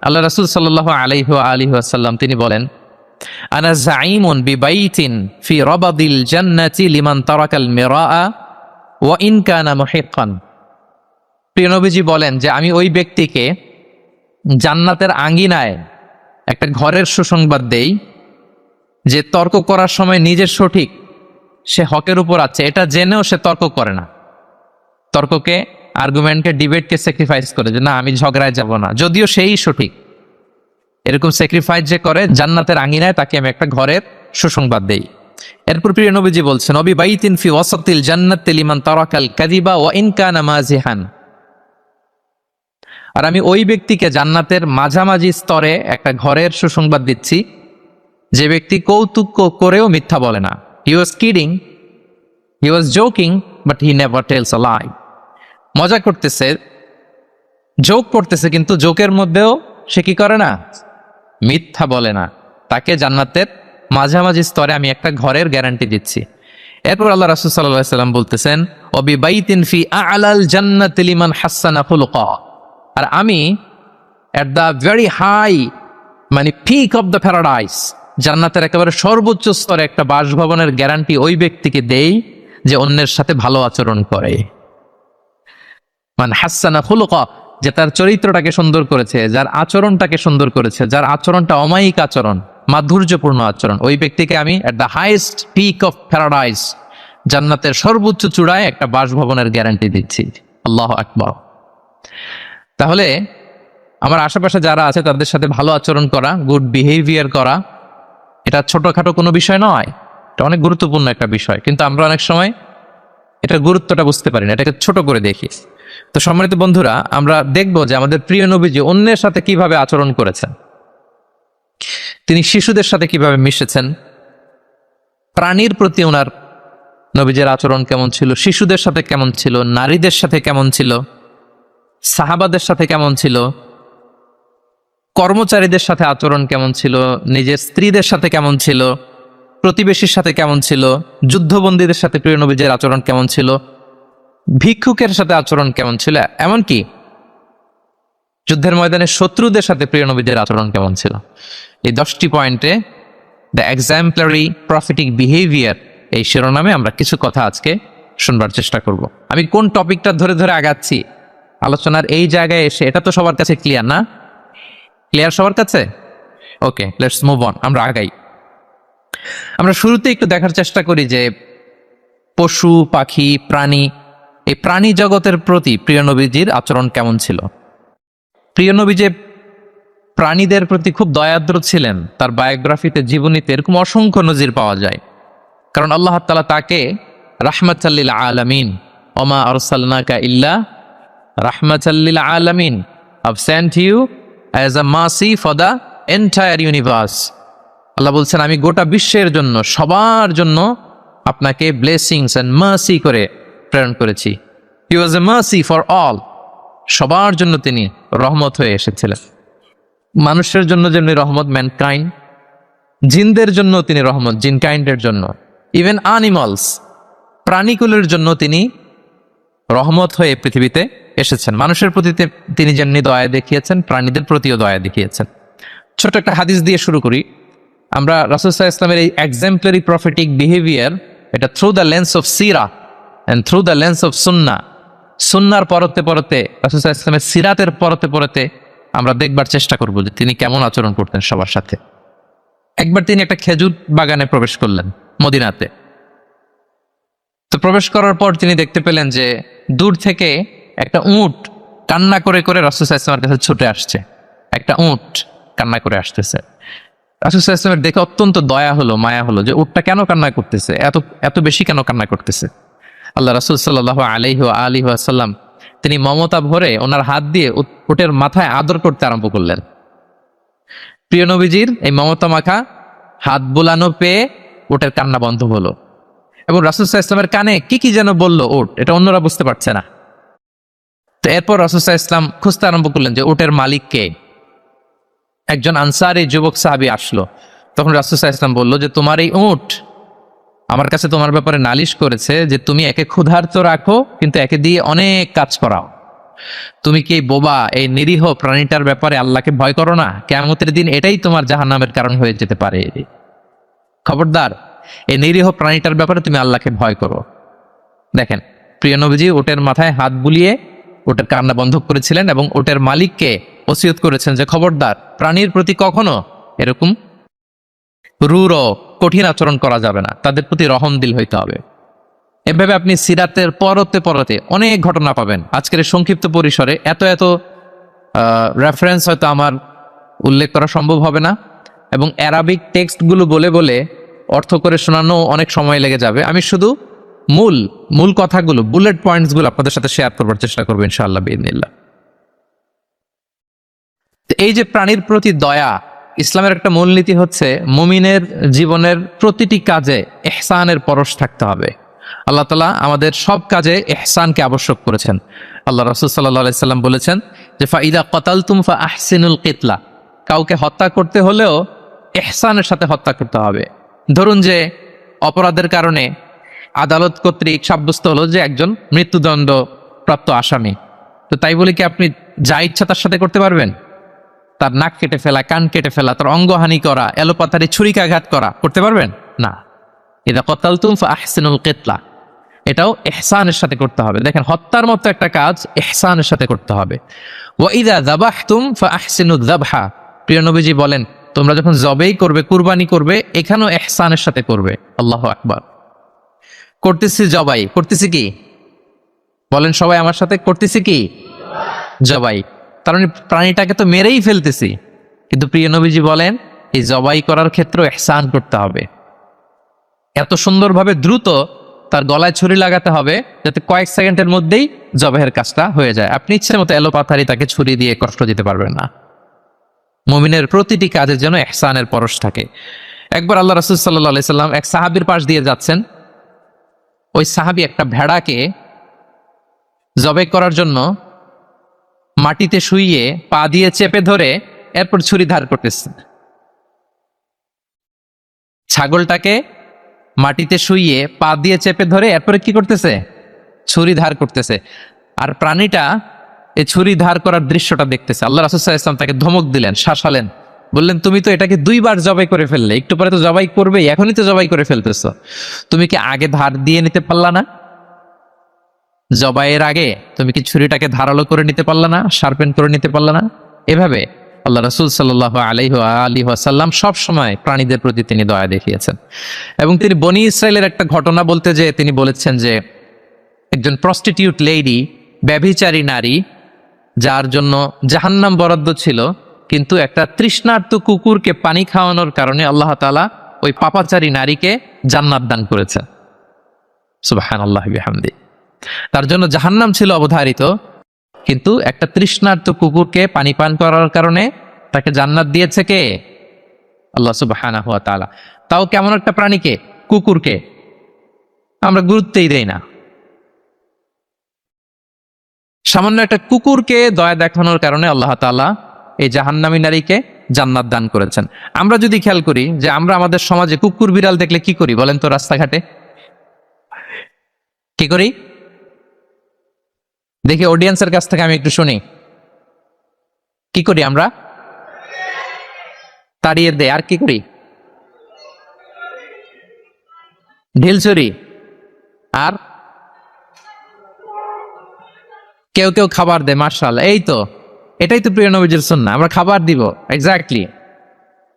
আল্লাহ রাসূল সাল্লাল্লাহু আলাইহি ওয়া আলিহি ওয়াসাল্লাম তিনি বলেন, আনা যাঈমুন বিবাইতিন ফি রাবাদিল জান্নাতি লিমান তারাকাল মিরাআ ওয়া ইন কানা মুহিক্কান। প্রিয় নবীজি বলেন যে আমি ওই ব্যক্তিকে জান্নাতের আঙ্গিনায় একটা ঘরের সুসংবাদ দেই যে তর্ক করার সময় নিজের সঠিক, সে হকের উপর আছে, এটা জেনেও সে তর্ক করে না। তর্ককে, আর্গুমেন্টকে, ডিবেটকে স্যাক্রিফাইস করে যে না আমি ঝগড়ায় যাব না, যদিও সেই সঠিক। এরকম স্যাক্রিফাইস যে করে জান্নাতের আঙ্গিনায় তাকে আমি একটা ঘরের সুসংবাদ দেই। এরপর প্রিয় নবীজি বলছেন, নবী বাইতিন ফি ওয়াসাতিল জান্নাতি লিমান তারাকাল কাযিবা ওয়া ইন কানা মাজিহান। আর আমি ওই ব্যক্তিকে জান্নাতের মাঝামাঝি স্তরে একটা ঘরের সুসংবাদ দিচ্ছি যে ব্যক্তি কৌতুক করেও মিথ্যা বলে না। He was kidding, he was joking, but he never tells a lie. মজা করতেছে, জোক করতেছে, কিন্তু জোকের মধ্যেও সে কি করে না, মিথ্যা বলে না। তাকে জান্নাতের মাঝামাঝি স্তরে আমি একটা ঘরের গ্যারান্টি দিচ্ছি। এরপর আল্লাহ রাসূল সাল্লাল্লাহু আলাইহি ওয়াসাল্লাম বলতেছেন, ওয়াবি বাইতিন ফি আ'লাল জান্নাতি লিমান হাসানা খুলুকা। আর আমি এট দ্য ভেরি হাই, মানে পিক অফ দ্য প্যারাডাইস, জান্নাতের একেবারে সর্বোচ্চ স্তরে একটা বাসভবনের গ্যারান্টি ওই ব্যক্তিকে দেই যে অন্যের সাথে ভালো আচরণ করে। মানে হাসানা খুলুকা, যে তার চরিত্রটাকে সুন্দর করেছে, যার আচরণটাকে সুন্দর করেছে, যার আচরণটা অমায়িক আচরণ, মাধুর্যপূর্ণ আচরণ, ওই ব্যক্তিকে আমি at the highest peak of paradise, জান্নাতের সর্বোচ্চ চূড়ায় একটা বাসভবনের গ্যারান্টি দিচ্ছি। আল্লাহু আকবার। তাহলে আমার আশেপাশে যারা আছে তাদের সাথে ভালো আচরণ করা, গুড বিহেভিয়ার করা, এটা ছোটখাটো কোনো বিষয় নয়, এটা অনেক গুরুত্বপূর্ণ একটা বিষয়। কিন্তু আমরা অনেক সময় এটার গুরুত্বটা বুঝতে পারি না, এটাকে ছোট করে দেখি। তো সম্মানিত বন্ধুরা, আমরা দেখব যে আমাদের প্রিয় নবীজি অন্যের সাথে কিভাবে আচরণ করেছেন। তিনি শিশুদের সাথে কিভাবে মিশেছেন, প্রাণীর প্রতি ওনার নবীজের আচরণ কেমন ছিল, শিশুদের সাথে কেমন ছিল, নারীদের সাথে কেমন ছিল, সাহাবাদের সাথে কেমন ছিল, কর্মচারীদের সাথে আচরণ কেমন ছিল, নিজের স্ত্রীদের সাথে কেমন ছিল, প্রতিবেশীর সাথে কেমন ছিল, যুদ্ধবন্দীদের সাথে প্রিয় নবীজের আচরণ কেমন ছিল, ভিক্ষুকের সাথে আচরণ কেমন ছিল, এমনকি যুদ্ধের ময়দানে শত্রুদের সাথে প্রিয় নবীজের আচরণ কেমন ছিল। এই 10টি পয়েন্টে দ্য এক্সাম্পলারি প্রফেটিক বিহেভিয়ার এই শিরোনামে আমরা কিছু কথা আজকে শুনবার চেষ্টা করব। আমি কোন টপিকটা ধরে ধরে আগাচ্ছি আলোচনার এই জায়গায় এসে, এটা তো সবার কাছে ক্লিয়ার না? ক্লিয়ার সবার কাছে? ওকে, লেটস মুভ অন, আমরা আগাই। আমরা শুরুতে একটু দেখার চেষ্টা করি যে পশু পাখি প্রাণী, এই প্রাণী জগতের প্রতি প্রিয় নবীজির আচরণ কেমন ছিল। প্রিয় নবী যে প্রাণীদের প্রতি খুব দয়াদ্র ছিলেন, তার বায়োগ্রাফিতে, জীবনীতে এরকম অসংখ্য নজির পাওয়া যায়। কারণ আল্লাহ তাআলা তাকে রাহমাতাল লিল আলামিন, ওমা আরসালনাকা ইল্লা রাহমাতাল লিল আলামিন, I've sent you as a mercy for the entire universe। আল্লাহ বলছেন আমি গোটা বিশ্বের জন্য, সবার জন্য আপনাকে ব্লেসিংস এন্ড মার্সি করে প্রেরণ করেছি। He was a mercy for all, সবার জন্য তিনি রহমত হয়ে এসেছিলেন। মানুষের জন্য যেমনি রহমত, ম্যানকাইন্ড, জিনদের জন্য তিনি রহমত, জিনকাইন্ডের জন্য, ইভেন অ্যানিমালস, প্রাণীকুলের জন্য তিনি রহমত হয়ে পৃথিবীতে এসেছেন। মানুষের প্রতি তিনি যেমনি দয়া দেখিয়েছেন, প্রাণীদের প্রতিও দয়া দেখিয়েছেন। ছোট একটা হাদিস দিয়ে শুরু করি। আমরা রাসূল সাল্লাল্লাহু আলাইহি ওয়াসাল্লামের এই এক্সাম্পলারি প্রফেটিক বিহেভিয়ার, এটা থ্রু দ্য লেন্স অফ সিরা and through the lens of সুন্নাহ, সুন্নাহর পরতে পরতে, রাসূল সাল্লাল্লাহু আলাইহি ওয়াসাল্লামের সিরাতের পরতে পরতে আমরা দেখবার চেষ্টা করব যে তিনি কেমন আচরণ করতেন সবার সাথে। একবার তিনি একটা খেজুর বাগানে প্রবেশ করলেন মদিনাতে। তো প্রবেশ করার পর তিনি দেখতে পেলেন যে দূর থেকে একটা উট কান্না করে করে রাসূল সাল্লাল্লাহু আলাইহি ওয়াসাল্লামের কাছে ছুটে আসছে। একটা উট কান্না করে আসতেছে। রাসূল সাল্লাল্লাহু আলাইহি ওয়াসাল্লামের দেখে অত্যন্ত দয়া হলো, মায়া হলো যে উটটা কেন কান্না করতেছে, এত বেশি কেন কান্না করতেছে। আল্লাহ রাসূল সাল্লাল্লাহু আলাইহি ওয়া আলিহি ওয়াসাল্লাম তিনি মমতা ভরে ওনার হাত দিয়ে উটের মাথায় আদর করতে আরম্ভ করলেন। প্রিয় নবীজির এই মমতা মাখা হাত বুলানো পেয়ে উটের কান্না বন্ধ হলো, এবং রাসূল সাল্লাল্লাহু আলাইহি ওয়াসাল্লামের কানে কি কি যেন বলল উট, এটা অন্যরা বুঝতে পারছে না। তো এরপর রাসূল সাল্লাল্লাহু আলাইহি ওয়াসাল্লাম খুঁজতে আরম্ভ করলেন যে উটের মালিক কে। একজন আনসারী যুবক সাহাবী আসলো। তখন রাসূল সাল্লাল্লাহু আলাইহি ওয়াসাল্লাম বলল যে তোমার এই উট আমার কাছে তোমার ব্যাপারে নালিশ করেছে যে তুমি একে ক্ষুধার্ত রাখো কিন্তু একে দিয়ে অনেক কাজ করাও। তুমি কি বোবা এই নিরীহ প্রাণীটার ব্যাপারে আল্লাহকে ভয় করো না? কিয়ামতের দিন এটাই তোমার জাহান্নামের কারণ হয়ে যেতে পারে। খবরদার, এই নিরীহ প্রাণীটার ব্যাপারে তুমি আল্লাহকে ভয় করো। দেখেন, প্রিয় নবীজি ওটের মাথায় হাত বুলিয়ে ওটের কান্না বন্ধ করেছিলেন এবং ওটের মালিককে ওসিয়ত করেছেন যে খবরদার, প্রাণীর প্রতি কখনো এরকম রূঢ় কঠিন আচরণ করা যাবে না, তাদের প্রতি রহমদিল হইতে হবে। এভাবে আপনি সিরাতের পরতে পরতে অনেক ঘটনা পাবেন। আজকের এই সংক্ষিপ্ত পরিসরে এত এত রেফারেন্স হয়তো আমার উল্লেখ করা সম্ভব হবে না, এবং অ্যারাবিক টেক্সটগুলো বলে বলে অর্থ করে শোনানো অনেক সময় লেগে যাবে। আমি শুধু মূল মূল কথাগুলো, বুলেট পয়েন্টসগুলো আপনাদের সাথে শেয়ার করবার চেষ্টা করবো ইনশাআল্লাহ বিইذনিল্লাহ। এই যে প্রাণীর প্রতি দয়া, ইসলামের একটা মূলনীতি হচ্ছে মুমিনের জীবনের প্রতিটি কাজে ইহসানের পরশ থাকতে হবে। আল্লাহ তাআলা আমাদের সব কাজে ইহসানকে আবশ্যক করেছেন। আল্লাহ রাসূল সাল্লাল্লাহু আলাইহি সাল্লাম বলেছেন যে ফাইদা কাতালতুম ফাআহসিনুল কিতলা, কাউকে হত্যা করতে হলেও ইহসানের সাথে হত্যা করতে হবে। ধরুন যে অপরাধের কারণে আদালত কর্তৃক সাব্যস্ত হলো যে একজন মৃত্যুদণ্ড প্রাপ্ত আসামি, তো তাই বলে কি আপনি যা ইচ্ছা তার সাথে করতে পারবেন? তার নাক কেটে ফেলা, কান কেটে ফেলা, তার অঙ্গহানি করা, এলোপাতারি ছুরিকাঘাত করা করতে পারবেন না। ইদা কাতালতুম ফাআহসিনুল কিতলা, এটাও ইহসানের সাথে করতে হবে। দেখেন, হত্যার মতো একটা কাজ ইহসানের সাথে করতে হবে। ওয়া ইদা যাবাহতুম ফাআহসিনুয যাবহা, প্রিয় নবীজি বলেন তোমরা যখন জবেই করবে, কুরবানি করবে, এখানেও ইহসানের সাথে করবে। আল্লাহু আকবার। করতেছি জবাই, করতেছি কি? বলেন সবাই আমার সাথে, করতেছি কি? জবাই। তার মানে প্রাণীটাকে তো মেরেই ফেলতেছি, কিন্তু প্রিয় নবীজি বলেন এই জবাই করার ক্ষেত্রে ইহসান করতে হবে। এত সুন্দরভাবে দ্রুত তার গলায় ছুরি লাগাতে হবে যাতে কয়েক সেকেন্ডের মধ্যেই জবাইয়ের কাজটা হয়ে যায়। আপনি ইচ্ছে মতো এলোপাথারি তাকে ছুরি দিয়ে কষ্ট দিতে পারবেন না। মুমিনের প্রতিটি কাজের জন্য ইহসানের পরশ থাকে। একবার আল্লাহ রাসূল সাল্লাল্লাহু আলাইহি সাল্লাম এক সাহাবীর পাশ দিয়ে যাচ্ছেন। ওই সাহাবী একটা ভেড়াকে জবাই করার জন্য মাটিতে শুইয়ে পা দিয়ে চেপে ধরে এরপর ছুরি ধার করতেছে। ছাগলটাকে মাটিতে শুইয়ে পা দিয়ে চেপে ধরে এরপরে কি করতেছে? ছুরি ধার করতেছে। আর প্রাণীটা এই ছুরি ধার করার দৃশ্যটা দেখতেছে। আল্লাহ রাসূল সাল্লাল্লাহু আলাইহি ওয়াসাল্লাম তাকে ধমক দিলেন, শাসালেন, বললেন তুমি তো এটাকে 2 বার জবাই করে ফেললে, একটু পরে তো জবাই করবে, এখনই তো জবাই করে ফেলতেছো, তুমি কি আগে ধার দিয়ে নিতে পারলা না? জবাইয়ের আগে তুমি কি ছুরিটাকে ধারালো করে নিতে পারলা না, শার্পেন করে নিতে পারলা না? এভাবে আল্লাহ রাসূল সাল্লাল্লাহু আলাইহি ওয়াসাল্লাম সব সময় প্রাণীদের প্রতি তিনি দয়া দেখিয়েছেন। এবং তিনি বনি ইসরায়েলের একটা ঘটনা বলতে যে তিনি বলেছেন যে একজন প্রস্টিটিউট লেডি, ব্যভিচারী নারী, যার জন্য জাহান্নাম বরাদ্দ ছিল, কিন্তু একটা তৃষ্ণার্ত কুকুরকে পানি খাওয়ানোর কারণে আল্লাহ তাআলা ওই পাপাচারী নারীকে জান্নাত দান করেছেন। সুবহানাল্লাহি বিহামদি। তার জন্য জাহান্নাম ছিল অবধারিত, কিন্তু একটা তৃষ্ণার্ত কুকুরকে পানি পান করার কারণে তাকে জান্নাত দিয়েছে কে? আল্লাহ সুবহানাহু ওয়া তাআলা। তাও কেমন একটা প্রাণীকে? কুকুরকে। আমরা গুরুত্বই দেই না। সামান্য একটা কুকুরকে দয়া দেখানোর কারণে আল্লাহ তাআলা এই জাহান্নামী নারীকে জান্নাত দান করেছেন। আমরা যদি খেয়াল করি যে আমরা আমাদের সমাজে কুকুর বিড়াল দেখলে কি করি বলেন তো? রাস্তাঘাটে কি করি? দেখি অডিয়েন্সের কাছ থেকে আমি একটু শুনি, কি করি আমরা? তাড়িয়ে দেয়। আর কি করি? ঢিল ছুরি। আর কেউ কেউ খাবার দেয়। মার্শাল, এই তো, এটাই তো প্রিয় নবীজির সুন্নাহ, আমরা খাবার দিব। এক্স্যাক্টলি।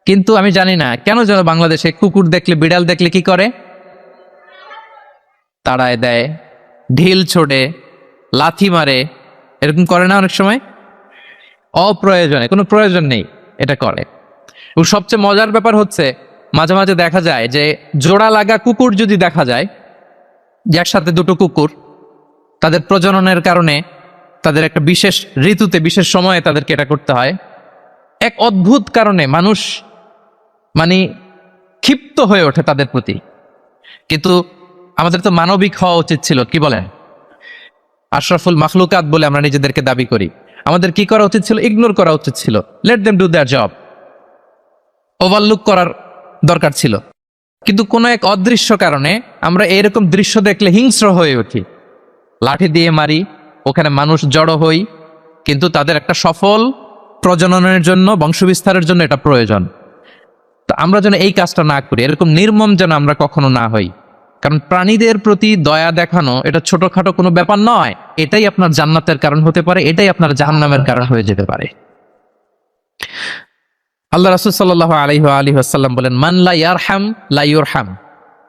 কিন্তু আমি জানি না কেন যেন বাংলাদেশে কুকুর দেখলে, বিড়াল দেখলে কি করে? তাড়ায় দেয়, ঢিল ছোড়ে, লাথি মারে, এরকম করে না অনেক সময়? অপ্রয়োজনে, কোনো প্রয়োজন নেই এটা করে। এবং সবচেয়ে মজার ব্যাপার হচ্ছে মাঝে মাঝে দেখা যায় যে জোড়া লাগা কুকুর যদি দেখা যায়, যে একসাথে দুটো কুকুর, তাদের প্রজননের কারণে তাদের একটা বিশেষ ঋতুতে, বিশেষ সময়ে তাদেরকে এটা করতে হয়। এক অদ্ভুত কারণে মানুষ মানে ক্ষিপ্ত হয়ে ওঠে তাদের প্রতি। কিন্তু আমাদের তো মানবিক হওয়া উচিত ছিল, কি বলেন? আশরাফুল মাখলুকাত বলে আমরা নিজেদেরকে দাবি করি। আমাদের কি করা উচিত ছিল? ইগনোর করা উচিত ছিল। Let them do there job. Overlook করার দরকার ছিল। কিন্তু কোনো এক অদৃশ্য কারণে আমরা এরকম দৃশ্য দেখলে হিংস্র হয়ে উঠি, লাঠি দিয়ে মারি, ওখানে মানুষ জড়ো হই, কিন্তু তাদের একটা সফল প্রজননের জন্য, বংশবিস্তারের জন্য এটা প্রয়োজন। তো আমরা যেন এই কাজটা না করি, এরকম নির্মম যেন আমরা কখনো না হই। কারণ প্রাণীদের প্রতি দয়া দেখানো এটা ছোটখাটো কোনো ব্যাপার নয়, এটাই আপনার জান্নাতের কারণ হতে পারে, এটাই আপনার জাহান্নামের কারণ হয়ে যেতে পারে। আল্লাহ রাসূল সাল্লাল্লাহু আলাইহি ওয়াসাল্লাম বলেন, মান লা ইয়ারহাম লা ইউরহাম।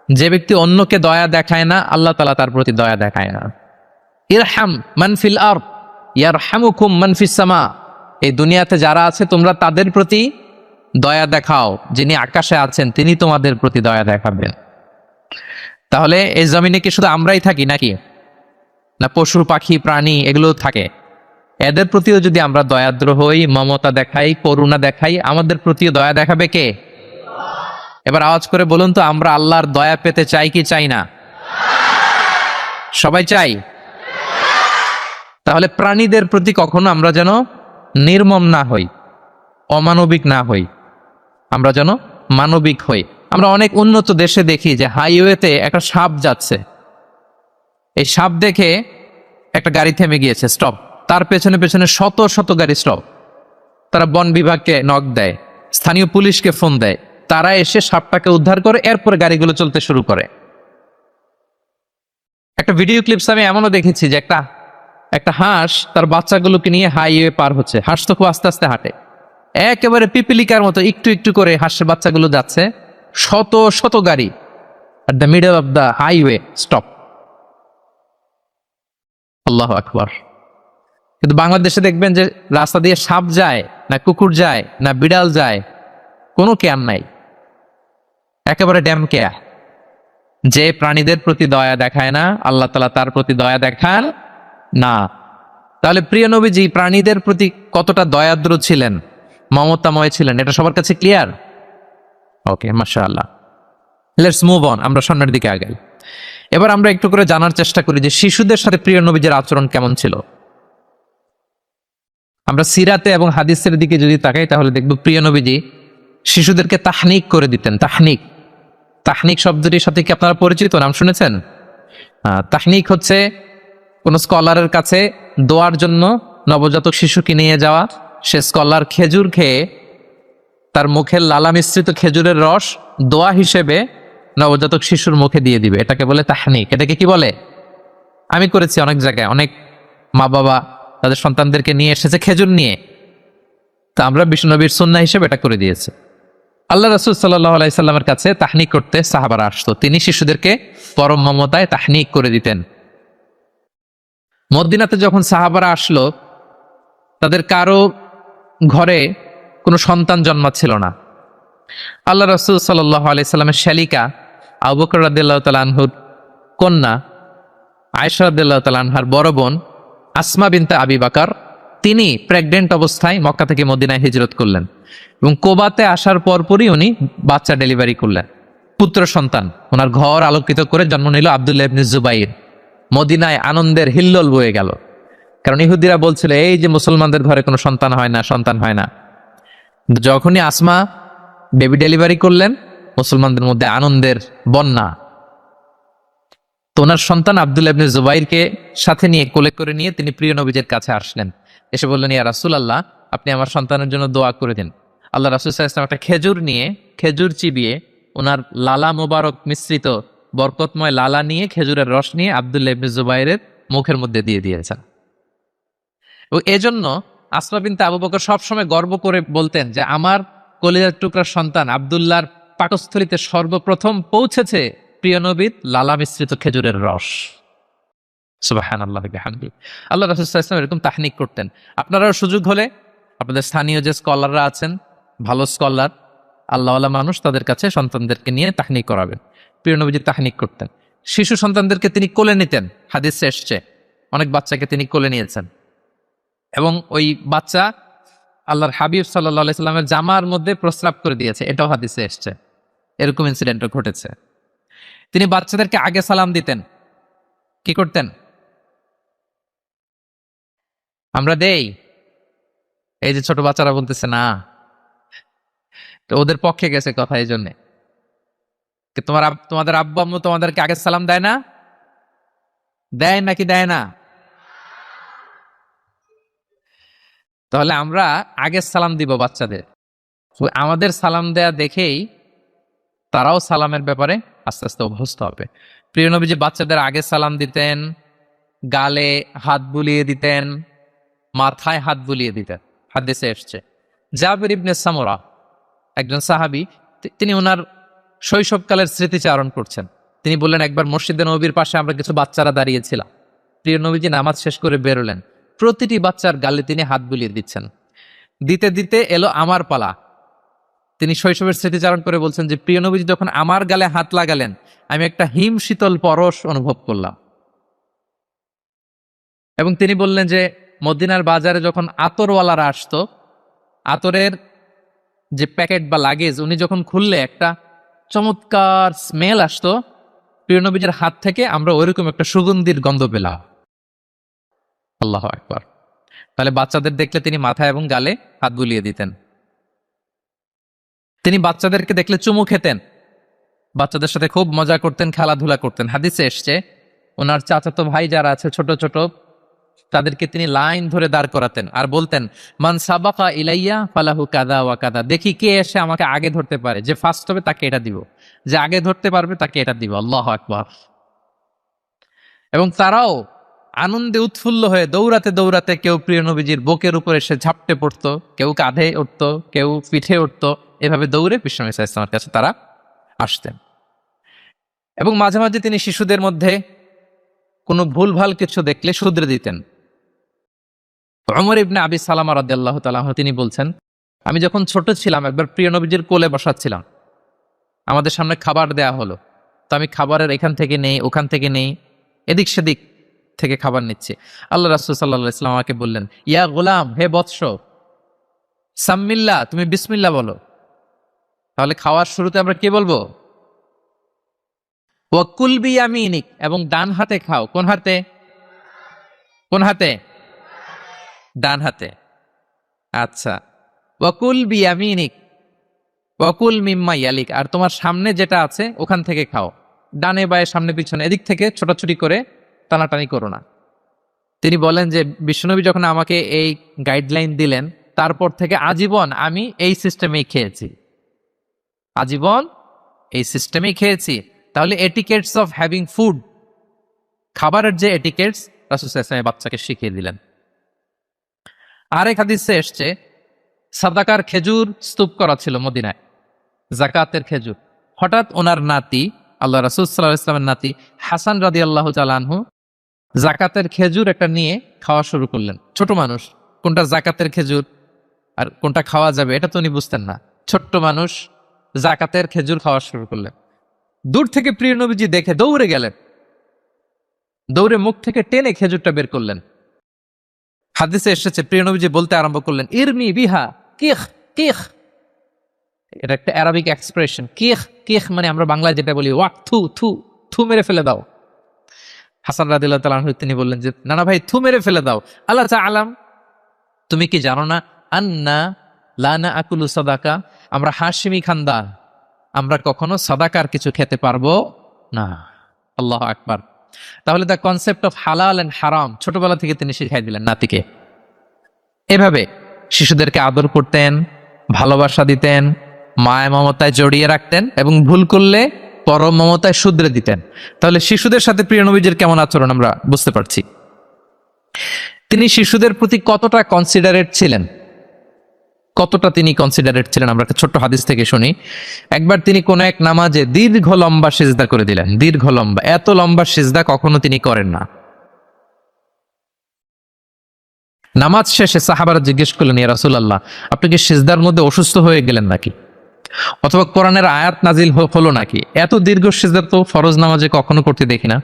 যে ব্যক্তি অন্যকে দয়া দেখায় না, আল্লাহ তাআলা তার প্রতি দয়া দেখায় না। ইরহাম মান ফিল আরদ ইয়ারহামুকুম মান ফিস সামা। এই দুনিয়াতে যারা আছে তোমরা তাদের প্রতি দয়া দেখাও, যিনি আকাশে আছেন তিনি তোমাদের প্রতি দয়া দেখাবেন। তাহলে এই জমিনে কি শুধু আমরাই থাকি নাকি? না পশু পাখি প্রাণী এগুলো থাকে? এদের প্রতিও যদি আমরা দয়াদ্র হই, মমতা দেখাই, করুণা দেখাই, আমাদের প্রতিও দয়া দেখাবে কে? এবার আওয়াজ করে বলুন তো, আমরা আল্লাহর দয়া পেতে চাই কি চাই না? সবাই চাই। তাহলে প্রাণীদের প্রতি কখনো আমরা যেন নির্মম না হই, অমানবিক না হই, আমরা যেন মানবিক হই। আমরা অনেক উন্নত দেশে দেখি যে হাইওয়েতে একটা সাপ যাচ্ছে, এই সাপ দেখে একটা গাড়ি থেমে গিয়েছে, স্টপ। তার পেছনে পেছনে শত শত গাড়ি স্টপ। তারা বন বিভাগকে নক দেয়, স্থানীয় পুলিশকে ফোন দেয়, তারা এসে সাপটাকে উদ্ধার করে, এরপরে গাড়িগুলো চলতে শুরু করে। একটা ভিডিও ক্লিপস আমি এমনও দেখেছি যে একটা হাঁস তার বাচ্চাগুলোকে নিয়ে হাইওয়ে পার হচ্ছে। হাঁস তো খুব আস্তে আস্তে হাঁটে, একেবারে পিপিলিকার মতো একটু একটু করে হাঁসের বাচ্চাগুলো যাচ্ছে, শত শত গাড়ি, at the middle of the highway stop. আল্লাহু আকবার। কিন্তু বাংলাদেশে দেখবেন যে রাস্তা দিয়ে সাপ যায় না, কুকুর যায় না, বিড়াল যায়, কোনো কেয়ার নাই, একেবারে ড্যাম কেয়ার। যে প্রাণীদের প্রতি দয়া দেখায় না, আল্লাহ তাআলা তার প্রতি দয়া দেখান না। তাহলে প্রিয় নবীজি প্রাণীদের প্রতি কতটা দয়াদ্র ছিলেন, মমতাময় ছিলেন, এটা সবার কাছে ক্লিয়ার? ওকে, মাশাআল্লাহ। লেটস মুভ অন, আমরা সামনের দিকে আগাই। এবার আমরা একটু করে জানার চেষ্টা করি যে শিশুদের সাথে প্রিয় নবীজির আচরণ কেমন ছিল। আমরা সিরাতে এবং হাদিসের দিকে যদি তাকাই তাহলে দেখব প্রিয় নবীজি শিশুদেরকে তাহনিক করে দিতেন। তাহনিক, তাহনিক শব্দটির সাথে কি আপনারা পরিচিত? নাম শুনেছেন? তাহনিক হচ্ছে কোন স্কলারের কাছে দোয়ার জন্য নবজাতক শিশুকে নিয়ে যাওয়া, সে স্কলার খেজুর খেয়ে তার মুখের লালা মিশ্রিত খেজুরের রস দোয়া হিসেবে নবজাতক শিশুর মুখে দিয়ে দিবে, এটাকে বলে তাহনিক। এটাকে কি বলে? আমি করেছি অনেক জায়গায়, অনেক মা বাবা তাদের সন্তানদেরকে নিয়ে এসেছে খেজুর নিয়ে, তা আমরা বিষ্ণুনবীর সুন্নাহ হিসেবে এটা করে দিয়েছে। আল্লাহ রাসূল সাল্লাল্লাহু আলাইহি সাল্লামের কাছে তাহনিক করতে সাহাবারা আসতো, তিনি শিশুদেরকে পরম মমতায় তাহনিক করে দিতেন। মদিনাতে যখন সাহাবারা আসলো, তাদের কারো ঘরে কোনো সন্তান জন্মাচ্ছিল না। আল্লাহ রাসূল সাল্লাল্লাহু আলাইহি সাল্লামের শ্যালিকা আবু বকর রাদিয়াল্লাহু তাআলা আনহুর কন্যা আয়েশা রাদিয়াল্লাহু তাআলা আনহার বড় বোন আসমা বিনতে আবি বকর, তিনি প্রেগনেন্ট অবস্থায় মক্কা থেকে মদিনায় হিজরত করলেন এবং কোবাতে আসার পরপরই উনি বাচ্চা ডেলিভারি করলেন, পুত্র সন্তান। ওনার ঘর আলোকিত করে জন্ম নিল আব্দুল্লাহ ইবনে জুবাইর। মদিনায় আনন্দের হিল্লোল বয়ে গেল, কারণ ইহুদিরা বলছিল এই যে মুসলমানদের ঘরে কোনো সন্তান হয় না, সন্তান হয় না। যখনই আসমা বেবি ডেলিভারি করলেন, মুসলমানদের মধ্যে আনন্দের বন্যা। তো ওনার সন্তান আব্দুল্লাহ ইবনে জুবাইরকে সাথে নিয়ে কোলে করে নিয়ে তিনি প্রিয় নবীজের কাছে আসলেন, এসে বললেন, ইয়া রাসূলুল্লাহ, আপনি আমার সন্তানের জন্য দোয়া করে দিন। আল্লাহ রাসূল সাল্লাল্লাহু আলাইহি ওয়াসাল্লাম একটা খেজুর নিয়ে, খেজুর চিবিয়ে, ওনার লালা মোবারক মিশ্রিত বরকতময় লালা নিয়ে, খেজুরের রস নিয়ে আব্দুল্লাহ ইবনে জুবাইরের মুখের মধ্যে দিয়ে দিয়েছেন। ও এজন্য আসমা বিনতে আবু বকর সবসময় গর্ব করে বলতেন যে আমার কলিজার টুকরার সন্তান আব্দুল্লাহর পাকস্থলিতে সর্বপ্রথম পৌঁছেছে প্রিয় নবীর লালা মিশ্রিত খেজুরের রস। সুবহানাল্লাহ ওয়া বিহামদিহি। আল্লাহ রাসূল সাল্লাল্লাহু আলাইহি ওয়াসাল্লাম এরকম তাহনিক করতেন। আপনারাও সুযোগ হলে আপনাদের স্থানীয় যে স্কলাররা আছেন, ভালো স্কলার, আল্লাহওয়ালা মানুষ, তাদের কাছে সন্তানদেরকে নিয়ে তাহনিক করাবেন। প্রিয় নবীজি তাহনিক করতেন। শিশু সন্তানদেরকে তিনি কোলে নিতেন, হাদিসে এসছে অনেক বাচ্চাকে তিনি কোলে নিয়েছেন, এবং ওই বাচ্চা আল্লাহর হাবিব সাল্লাল্লাহু আলাইহি সাল্লামের জামার মধ্যে প্রস্রাব করে দিয়েছে, এটাও হাদিসে এসছে। এরকম ইনসিডেন্টও ঘটেছে। তিনি বাচ্চাদেরকে আগে সালাম দিতেন। কি করতেন? আমরা দেই, এই যে ছোট বাচ্চারা বলতেছে না, তো ওদের পক্ষে গেছে কথা, এই জন্যে। তোমাদের আব্বু আম্মু তোমাদেরকে আগে সালাম দেয় না? দেয় নাকি দেয় না? তাহলে আমরা আগে সালাম দিব বাচ্চাদের, আমাদের সালাম দেয়া দেখেই তারাও সালামের ব্যাপারে আস্তে আস্তে অভ্যস্ত হবে। প্রিয় নবীজি বাচ্চাদের আগে সালাম দিতেন, গালে হাত বুলিয়ে দিতেন, মাথায় হাত বুলিয়ে দিতেন। হাদিসে এসছে জাবির ইবনে সামুরা একজন সাহাবী, তিনি ওনার শৈশবকালের স্মৃতিচারণ করছেন। তিনি বললেন, একবার মসজিদে নবীর পাশে আমরা কিছু বাচ্চারা দাঁড়িয়েছিলাম। প্রিয় নবীজি নামাজ শেষ করে বেরোলেন, প্রতিটি বাচ্চার গালে তিনি হাত বুলিয়ে দিচ্ছেন। দিতে দিতে এলো আমার পালা। তিনি শৈশবের স্মৃতিচারণ করে বলছেন যে প্রিয় নবীজি যখন আমার গালে হাত লাগালেন, আমি একটা হিম শীতল পরশ অনুভব করলাম। এবং তিনি বললেন যে মদিনার বাজারে যখন আতরওয়ালারা আসতো, আতরের যে প্যাকেট বা লাগেজ উনি যখন খুললে একটা চমৎকার স্মেল আসতো, প্রিয় নবীজির হাত থেকে আমরা ওইরকম একটা সুগন্ধির গন্ধ পেলাম। আল্লাহু আকবার। তাহলে বাচ্চাদের দেখলে তিনি মাথায় এবং গালে হাত বুলিয়ে দিতেন। তিনি বাচ্চাদেরকে দেখলে চুমু খেতেন, বাচ্চাদের সাথে খুব মজা করতেন, খেলাধুলা করতেন। হাদিসে এসছে ওনার চাচাতো ভাই যারা আছে ছোট ছোট, তাদেরকে তিনি লাইন ধরে দাঁড় করাতেন আর বলতেন, মান সাবাকা ইলাইয়া ফালাহু কাদা ওয়া কাদা। দেখি কে এসে আমাকে আগে ধরতে পারে, যে ফার্স্ট হবে তাকে এটা দিব, যে আগে ধরতে পারবে তাকে এটা দিব। আল্লাহু আকবার। এবং তারাও আনন্দে উৎফুল্ল হয়ে দৌড়াতে দৌড়াতে কেউ প্রিয় নবীজির বুকের উপর এসে ঝাপটে পড়তো, কেউ কাঁধে উঠতো, কেউ পিঠে উঠতো, এভাবে দৌড়ে বিষ্ণু ইসা ইসলামের কাছে তারা আসতেন। এবং মাঝে মাঝে তিনি শিশুদের মধ্যে কোনো ভুলভাল কিছু দেখলে শুধরে দিতেন। ওমর ইবনে আবি সালামা রাদিয়াল্লাহু তাআলা তিনি বলছেন, আমি যখন ছোট ছিলাম একবার প্রিয় নবীজির কোলে বসাচ্ছিলাম, আমাদের সামনে খাবার দেয়া হলো, তো আমি খাবারের এখান থেকে নেই ওখান থেকে নেই, এদিক সেদিক থেকে খাবার নিচ্ছি। আল্লাহ রাসূল সাল্লাল্লাহু আলাইহি ওয়াসাল্লাম আমাকে বললেন, ইয়া গোলাম, হে বৎস, সাম্মিল্লাহ, তুমি বিসমিল্লাহ বলো। তাহলে খাওয়ার শুরুতে আমরা কি বলবো? ওয়াকুল বিয়ামিনিক, এবং ডান হাতে খাও। কোন হাতে? কোন হাতে? ডান হাতে। আচ্ছা, ওয়াকুল বিয়ামিনিক ওয়াকুল মিম্মা ইয়ালিক, আর তোমার সামনে যেটা আছে ওখান থেকে খাও। ডানে বায়ে সামনে পিছনে এদিক থেকে ছোটাছুটি করে টানাটানি করো না। তিনি বলেন যে বিশ্বনবী যখন আমাকে এই গাইডলাইন দিলেন, তারপর থেকে আজীবন আমি এই সিস্টেমেই খেয়েছি, আজীবন এই সিস্টেমেই খেয়েছি। তাহলে এটিকেটস অফ হ্যাভিং ফুড, খাবারের যে এটিকেটস, রাসূল সাল্লাল্লাহু আলাইহি ওয়াসাল্লাম বাচ্চাকে শিখিয়ে দিলেন। আরেক হাদিসে এসছে সাদাকার খেজুর স্তূপ করা ছিল মদিনায়, জাকাতের খেজুর। হঠাৎ ওনার নাতি, আল্লাহ রাসূল সাল্লাল্লাহু আলাইহি ওয়াসাল্লামের নাতি হাসান রাদিয়াল্লাহু তাআলা আনহু জাকাতের খেজুর একটা নিয়ে খাওয়া শুরু করলেন। ছোট মানুষ, কোনটা জাকাতের খেজুর আর কোনটা খাওয়া যাবে এটা তো উনি বুঝতেন না। ছোট্ট মানুষ জাকাতের খেজুর খাওয়া শুরু করলেন। দূর থেকে প্রিয় নবীজি দেখে দৌড়ে গেলেন, দৌড়ে মুখ থেকে টেনে খেজুরটা বের করলেন। হাদিসে এসেছে প্রিয় নবীজি বলতে আরম্ভ করলেন, ইরমি বিহা কিখ কিখ। এটা একটা আরবিক এক্সপ্রেশন। কিখ কিখ মানে আমরা বাংলায় যেটা বলি ওয়াক, থু থু, থু মেরে ফেলে দাও। হাসান রাদিয়াল্লাহু তাআলা আনহু তিনি বললেন যে না না ভাই, থু মেরে ফেলে দাও। আল্লাহ তাআলাম, তুমি কি জানো না, আন্না লা নাআকুলু সাদাকা, আমরা হাশিমি খানদান, আমরা কখনো সাদাকার কিছু খেতে পারবো না। আল্লাহু আকবার। তাহলে দ্য কনসেপ্ট অফ হালাল এন্ড হারাম ছোটবেলা থেকে তিনি শিখাই দিলেন নাতিকে। এভাবে শিশুদেরকে আদর করতেন, ভালোবাসা দিতেন, মায়া মমতায় জড়িয়ে রাখতেন এবং ভুল করলে পরম মমতায় শুধরে দিতেন। তাহলে শিশুদের সাথে প্রিয় নবীজির কেমন আচরণ আমরা বুঝতে পারছি। তিনি শিশুদের প্রতি কতটা কনসিডারেট ছিলেন, কতটা তিনি কনসিডারেট ছিলেন আমরা একটা ছোট্ট হাদিস থেকে শুনি। একবার তিনি কোন এক নামাজে দীর্ঘ লম্বা সিজদা করে দিলেন, দীর্ঘ লম্বা, এত লম্বা সিজদা কখনো তিনি করেন না। নামাজ শেষে সাহাবারা জিজ্ঞেস করলেন, ইয়া রাসূলুল্লাহ, আপনি কি সিজদার মধ্যে অসুস্থ হয়ে গেলেন নাকি, অথবা কোরআনের আয়াত নাজিল হলো নাকি? এত দীর্ঘ সিজদা তো ফরজ নামাজে কখনো করতে দেখি না।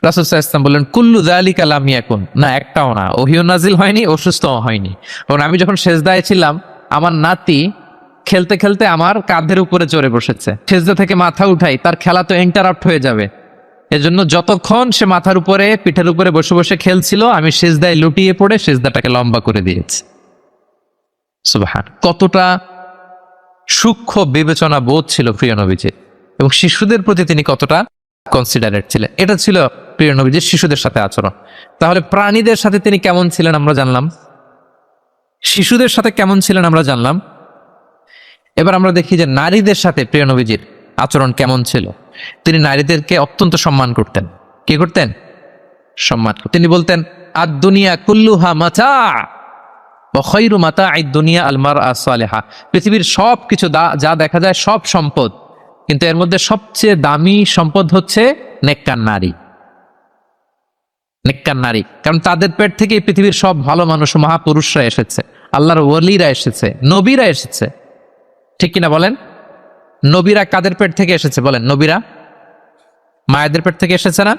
রাসূল সাল্লাল্লাহু আলাইহি ওয়াসাল্লাম বললেন, কুল্লু যালিকা লাম ইয়াকুন, না একটাও না, ওহিও নাজিল হয়নি, অসুস্থও হয়নি। কারণ আমি যখন সেজদায় ছিলাম, আমার নাতি খেলতে খেলতে আমার কাঁধের উপরে চড়ে বসেছে। সেজদা থেকে মাথা উঠাই, তার খেলা তো ইন্টারাপ্ট হয়ে যাবে। এজন্য যতক্ষণ সে মাথার উপরে পিঠের উপরে বসে বসে খেলছিল, আমি সেজদায় লুটিয়ে পড়ে সেজদাটাকে লম্বা করে দিয়েছি। সুবহান, কতটা সূক্ষ্ম বিবেচনা বোধ ছিল প্রিয় নবীজির, এবং শিশুদের প্রতি তিনি কতটা কনসিডারেট ছিলেন। এটা ছিল প্রিয় নবীজির শিশুদের সাথে আচরণ। তাহলে প্রাণীদের সাথে তিনি কেমন ছিলেন আমরা জানলাম। শিশুদের সাথে কেমন ছিলেন আমরা জানলাম। এবার আমরা দেখি যে নারীদের সাথে প্রিয় নবীজির আচরণ কেমন ছিল। তিনি নারীদেরকে অত্যন্ত সম্মান করতেন। কি করতেন? সম্মান করতেন। তিনি বলতেন, আদ দুনিয়া কুল্লুহা মাতা ওয়া খায়রু মাতা'আদ দুনিয়া আল মারআ সালিহা। পৃথিবীর সব কিছু যা দেখা যায় সব সম্পদ, কিন্তু এর মধ্যে সবচেয়ে দামি সম্পদ হচ্ছে নেককার নারী। নেককার নারী, কারণ তাদের পেট থেকে পৃথিবীর সব ভালো মানুষ, মহাপুরুষরা এসেছে, আল্লাহর ওয়ালিরা এসেছে, নবীরা এসেছে। ঠিক কিনা বলেন? নবীরা কাদের পেট থেকে এসেছে বলেন? নবীরা মায়েদের পেট থেকে এসেছে না?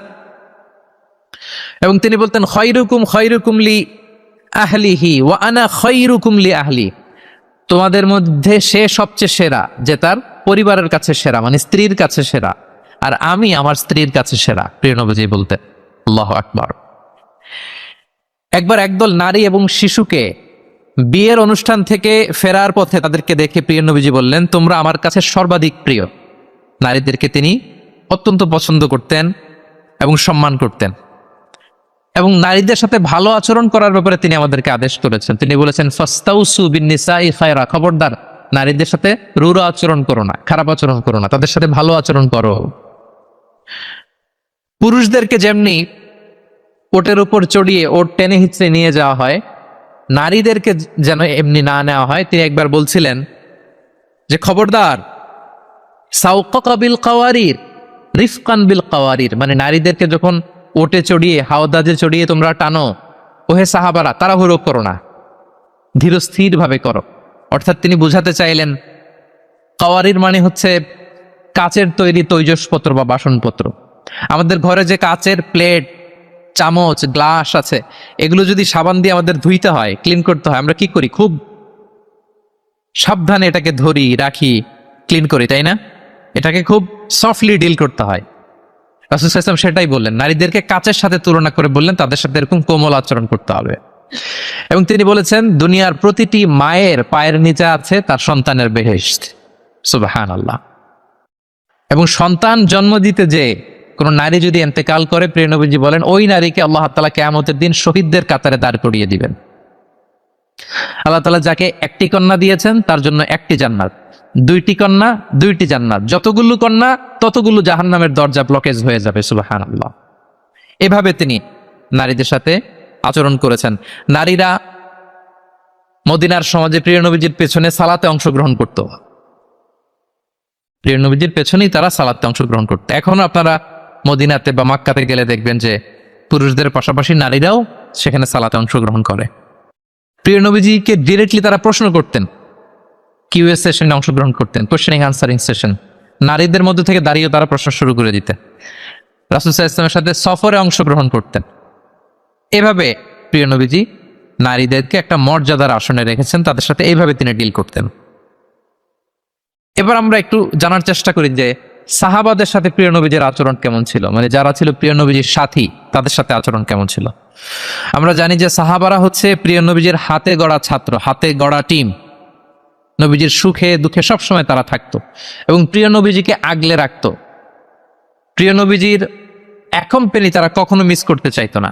এবং তিনি বলতেন, খায়রুকুম খায়রুকুম লি আহলিহি ওয়া আনা খায়রুকুম লি আহলি। তোমাদের মধ্যে সে সবচেয়ে সেরা যে তার পরিবারের কাছে সেরা, মানে স্ত্রীর কাছে সেরা, আর আমি আমার স্ত্রীর কাছে সেরা। প্রিয় নবীজি বলতেন। আল্লাহু আকবার। একবার একদল নারী এবং শিশুকে বিয়ের অনুষ্ঠান থেকে ফেরার পথে তাদেরকে দেখে প্রিয় নবীজি বললেন, তোমরা আমার কাছে সর্বাধিক প্রিয়। নারীদেরকে তিনি অত্যন্ত পছন্দ করতেন এবং সম্মান করতেন, এবং নারীদের সাথে ভালো আচরণ করার ব্যাপারে তিনি আমাদেরকে আদেশ করেছেন। তিনি বলেছেন, ফাস্তাউসু বিন্নিসাই খায়রা, খবরদার নারীদের সাথে রূঢ় আচরণ করো না, খারাপ আচরণ করো না, তাদের সাথে ভালো আচরণ করো। পুরুষদেরকে যেমনি ওটের উপর চড়িয়ে ওট টেনে হিচড়ে নিয়ে যাওয়া হয়, নারীদেরকে যেন এমনি না নেওয়া হয়। তিনি একবার বলছিলেন যে, খবরদার সাওকাকা বিল কাওয়ারির রিফকান বিল কাওয়ারির, মানে নারীদেরকে যখন ওটে চড়িয়ে হাওদাজে চড়িয়ে তোমরা টানো, ওহে সাহাবারা তাড়াহুড়ো করো না, ধীরস্থির ভাবে করো। অর্থাৎ তিনি বুঝাতে চাইলেন, কাওয়ারির মানে হচ্ছে কাচের তৈরি তৈজসপত্র বা বাসনপত্র। আমাদের ঘরে যে কাচের প্লেট, চামচ, গ্লাস আছে, এগুলো যদি সাবান দিয়ে আমাদের ধুইতে হয়, ক্লিন করতে হয়, আমরা কি করি? খুব সাবধানে এটাকে ধরি, রাখি, ক্লিন করি, তাই না? এটাকে খুব সফটলি ডিল করতে হয়। রাসূল সাল্লাল্লাহু আলাইহি ওয়াসাল্লাম সেটাই বললেন, নারীদেরকে কাচের সাথে তুলনা করে বললেন তাদের সাথে এরকম কোমল আচরণ করতে হবে। এবং তিনি বলেছেন, দুনিয়ার প্রতিটি মায়ের পায়ের নিচে আছে তার সন্তানের বেহেশত। সুবহানাল্লাহ। এবং সন্তান জন্ম দিতে যে কোন নারী যদি ইন্তেকাল করে, প্রিয় নবীজি বলেন, ওই নারীকে আল্লাহ তাআলা কিয়ামতের দিন শহীদদের কাতারে দাঁড় করিয়ে দিবেন। আল্লাহ তাআলা যাকে একটি কন্যা দিয়েছেন তার জন্য একটি জান্নাত, দুইটি কন্যা দুইটি জান্নাত, যতগুলো কন্যা ততগুলো জাহান্নামের দরজা ব্লকেজ হয়ে যাবে। সুবহানাল্লাহ। এভাবে তিনি নারীদের সাথে আচরণ করেছেন। নারীরা মদিনার সমাজে প্রিয় নবীজির পেছনে সালাতে অংশগ্রহণ করত। প্রিয় নবীজির পেছনেই তারা সালাতে অংশগ্রহণ করত। এখনো আপনারা মদিনাতে বা মক্কাতে গেলে দেখবেন যে পুরুষদের পাশাপাশি নারীরাও সেখানে সালাতে অংশগ্রহণ করে। প্রিয় নবীজিকে ডিরেক্টলি তারা প্রশ্ন করতেন, কিউএ সেশনে অংশগ্রহণ করতেন, কোশ্চেনিং আনসারিং সেশন। নারীদের মধ্যে থেকে দাঁড়িয়ে তারা প্রশ্ন শুরু করে দিতেন। রাসূল সাল্লাল্লাহু আলাইহি ওয়াসাল্লামের সাথে সফরে অংশগ্রহণ করতেন। এভাবে প্রিয় নবীজি নারীদেরকে একটা মর্যাদার আসনে রেখেছেন, তাদের সাথে এইভাবে তিনি ডিল করতেন। এবার আমরা একটু জানার চেষ্টা করি যে সাহাবাদের সাথে প্রিয় নবীজির আচরণ কেমন ছিল, মানে যারা ছিল প্রিয় নবীজির সাথী তাদের সাথে আচরণ কেমন ছিল। আমরা জানি যে সাহাবারা হচ্ছে প্রিয় নবীজির হাতে গড়া ছাত্র, হাতে গড়া টিম। নবীজির সুখে দুঃখে সবসময় তারা থাকতো এবং প্রিয় নবীজিকে আগলে রাখতো। প্রিয় নবীজির অ্যাকম্পানি তারা কখনো মিস করতে চাইতো না।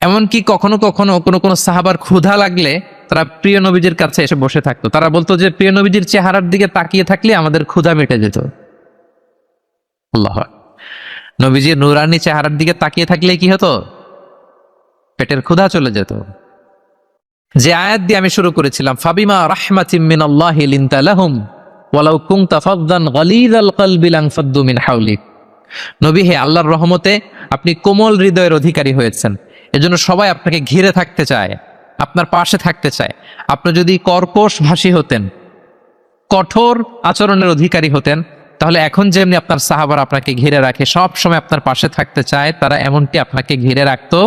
এমনকি কখনো কখনো কোনো সাহাবার ক্ষুধা লাগলে তারা প্রিয় নবীজির কাছে এসে বসে থাকতো। তারা বলতো যে প্রিয় নবীজির চেহারার দিকে তাকিয়ে থাকলে আমাদের ক্ষুধা মিটে যেত। আল্লাহ, নবীজির নূরানী চেহারার দিকে তাকিয়ে থাকলে কি হতো? পেটের ক্ষুধা চলে যেত। যে আয়াত দিয়ে আমি শুরু করেছিলাম, ফাবিমা রাহমাতিম মিনাল্লাহি লিনতা লাহুম ওয়ালাউ কুনতা ফাদদান গালিযাল কলবি লানফাদ্দু মিন হাওলিক। নবী হে, আল্লাহর রহমতে আপনি কোমল হৃদয়ের অধিকারী হয়েছেন, এজন্য সবাই আপনাকে ঘিরে থাকতে চায়, আপনার পাশে থাকতে চায়। আপনি যদি কর্কশ ভাষী হতেন, কঠোর আচরণের অধিকারী হতেন, তাহলে এখন যেমনি আপনার সাহাবারা আপনাকে ঘিরে রাখে, সব সময় আপনার পাশে থাকতে চায়, তারা এমনটি আপনাকে ঘিরে রাখতো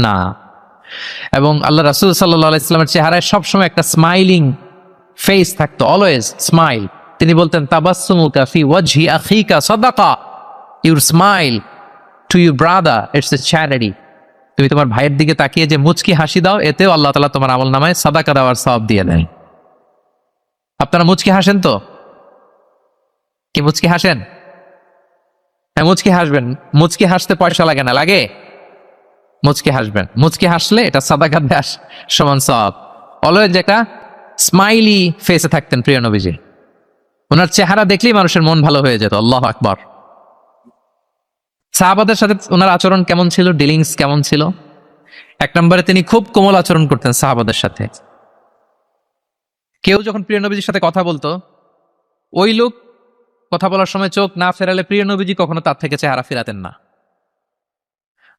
না। এবং আল্লাহ রাসূল সাল্লাল্লাহু আলাইহি ওয়াসাল্লামের চেহারায় সবসময় একটা স্মাইলিং ফেস থাকতো, অলওয়েজ স্মাইল। তিনি বলতেন, তাবাসসুমুকা ফি ওয়াজহি আখিকা সাদাকা, your smile to your brother it's a charity. তুমি তোমার ভাইয়ের দিকে তাকিয়ে যে মুচকি হাসি দাও, এতেও আল্লাহ তাআলা তোমার আমলনামায় সাদাকা দেওয়ার সওয়াব দিয়ে দেয়। আপনারা মুচকি হাসেন তো? কি মুচকি হাসেন? হ্যাঁ, মুচকি হাসবেন। মুচকি হাসতে পয়সা লাগে না, লাগে? মুচকি হাসবেন। মুচকি হাসলে এটা সাদাকা দেওয়ার সমান সওয়াব। অলওয়েজ একটা স্মাইলি ফেসে থাকতেন প্রিয় নবীজি। ওনার চেহারা দেখলেই মানুষের মন ভালো হয়ে যেত। আল্লাহু আকবার। সাহাবাদের সাথে ওনার আচরণ কেমন ছিল, ডিলিংস কেমন ছিল? এক নম্বরে তিনি খুব কোমল আচরণ করতেন সাহাবাদের সাথে। কেউ যখন প্রিয় নবীজির সাথে কথা বলতো, ওই লোক কথা বলার সময় চোখ না ফেরালে প্রিয় নবীজি কখনো তার থেকে চেহারা ফেরাতেন না।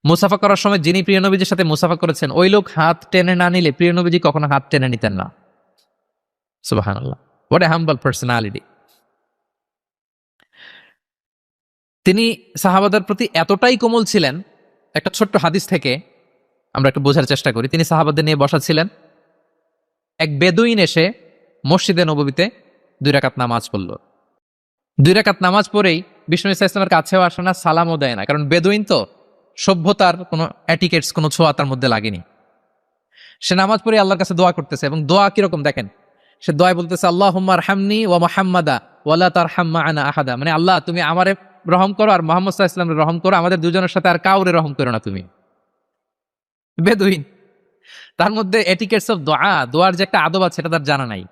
মুসাফা করার সময় যিনি প্রিয় নবীজির সাথে মুসাফা করেছেন, ওই লোক হাত টেনে না নিলে প্রিয় নবীজি কখনো হাত টেনে নিতেন না। সুবহানাল্লাহ, হোয়াট এ হাম্বল পার্সোনালিটি। তিনি সাহাবাদের প্রতি এতটাই কোমল ছিলেন, একটা ছোট্ট হাদিস থেকে আমরা একটু বোঝার চেষ্টা করি। তিনি সাহাবাদের নিয়ে বসা ছিলেন, এক বেদুইন এসে মসজিদে নববীতে 2 রাকাত নামাজ পড়ল। 2 রাকাত নামাজ পড়েই বিষ্ণু ইসলামের কাছেও আসে না, সালামও দেয় না, কারণ বেদুইন তো, সভ্যতার কোনো অ্যাটিকেটস, কোনো ছোঁয়া তার মধ্যে লাগেনি। সে নামাজ পড়ে আল্লাহর কাছে দোয়া করতেছে, এবং দোয়া কিরকম দেখেন, সে দোয়ায় বলতেছে আল্লাহুম্মা আরহামনি ওয়া মুহাম্মাদা ওয়ালা তারহাম মা'আনা আহাদা, মানে আল্লাহ তুমি আমারে রহম করো আর মুহাম্মদ সাল্লাল্লাহু আলাইহি ওয়াসাল্লামকে রহম করো, আমাদের দুজনের সাথে আর কাউরে রহম করো না তুমি। বেদুইন, তার মধ্যে এটিকেটস অফ দোয়া, দোয়ার যে একটা আদব আছে সেটা তার জানা নাই।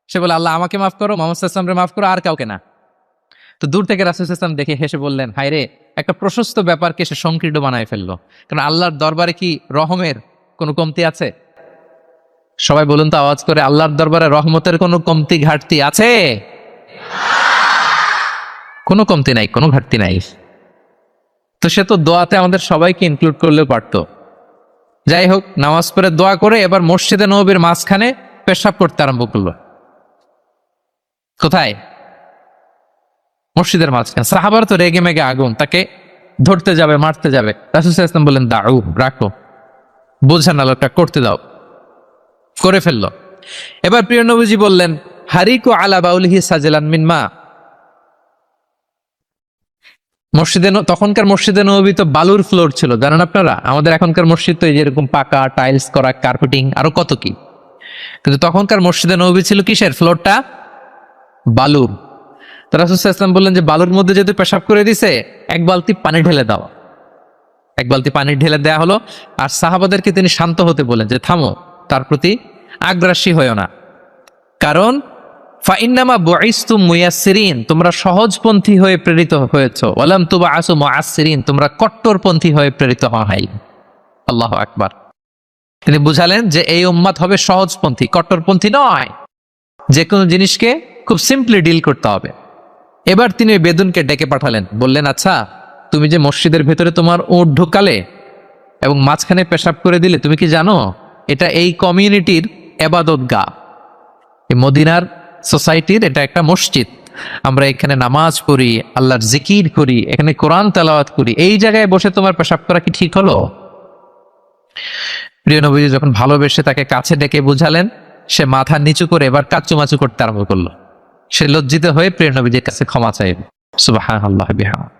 সে বলে আল্লাহ আমাকে মাফ করো, মুহাম্মদ সাল্লাল্লাহু আলাইহি ওয়াসাল্লামকে মাফ করো, আর কাউকে না। তো দূর থেকে রাসূল সাল্লাল্লাহু আলাইহি ওয়াসাল্লাম দেখে হেসে বললেন, হায়রে, একটা প্রশস্ত ব্যাপারকে সে সংকীর্ণ বানায় ফেললো। কারণ আল্লাহর দরবারে কি রহমের কোনো কমতি আছে? সবাই বলুন তো আওয়াজ করে, আল্লাহর দরবারে রহমতের কোনো কমতি ঘাটতি আছে? কোনো কমতি নাই, কোনো ঘাটতি নাই। তো সে তো দোয়াতে আমাদের সবাইকে ইনক্লুড করলেও পারতো। যাই হোক, নামাজ পড়ে দোয়া করে এবার মসজিদে নববীর মাঝখানে পেশাব করতে আরম্ভ করলো। কোথায়? মসজিদের মাঝখানে। সাহাবার তো রেগে মেগে আগুন, তাকে ধরতে যাবে, মারতে যাবে। রাসূল সাল্লাল্লাহু আলাইহি ওয়াসাল্লাম বললেন দাউ, রাখো, বোঝা না লোকটা, করতে দাও। করে ফেললো। এবার প্রিয় নবীজি বললেন হারিকু আলা বাউলিহি সাজলান মিন মা। তখনকার মসজিদে নববী তো বালুর ফ্লোর ছিল, জানেন আপনারা? আমাদের এখনকার মসজিদ তো এই যেরকম পাকা টাইলস করা, কার্পেটিং, আরো কত কি। কিন্তু তখনকার মসজিদে নববী ছিল কিসের? ফ্লোরটা বালুর। তো রাসূল সাল্লাল্লাহু আলাইহি ওয়াসাল্লাম বললেন যে বালুর মধ্যে যেহেতু পেশাব করে দিছে, 1 বালতি পানি ঢেলে দাও। 1 বালতি পানি ঢেলে দেয়া হলো। আর সাহাবাদেরকে তিনি শান্ত হতে বলেন যে থামো, তার প্রতি আগ্রাসী হয়েও না, কারণ ফাইন্নামা বুইসতুম মুয়াসসিরিন, তোমরা সহজপন্থী হয়ে প্রেরিত হয়েছো, ওয়ালাম তুবআসু মুআসসিরিন, তোমরা কট্টরপন্থী হয়ে প্রেরিত হওয়া হয়। আল্লাহু আকবার। তিনি বুঝালেন যে এই উম্মাত হবে সহজপন্থী, কট্টরপন্থী নয়। যে কোনো জিনিসকে খুব সিম্পলি ডিল করতে হবে। এবার তিনি ওই বেদুনকে ডেকে পাঠালেন, বললেন আচ্ছা, তুমি যে মসজিদের ভেতরে তোমার উট ঢুকালে এবং মাঝখানে পেশাব করে দিলে, তুমি কি জানো এটা এই কমিউনিটির ইবাদতগাহ, এই মদিনার সোসাইটির এটা একটা মসজিদ। আমরা এখানে নামাজ পড়ি, আল্লাহর জিকির করি, এখানে কোরআন তেলাওয়াত করি, এই জায়গায় বসে তোমার পেশাব করা কি ঠিক হলো? প্রিয় নবীজি যখন ভালোবেসে তাকে কাছে ডেকে বুঝালেন, সে মাথা নিচু করে এবার কাচুমাচু করতে আরম্ভ করলো। সে লজ্জিত হয়ে প্রিয় নবীজির কাছে ক্ষমা চাইবে। সুবহানাল্লাহ বিহামদিহি।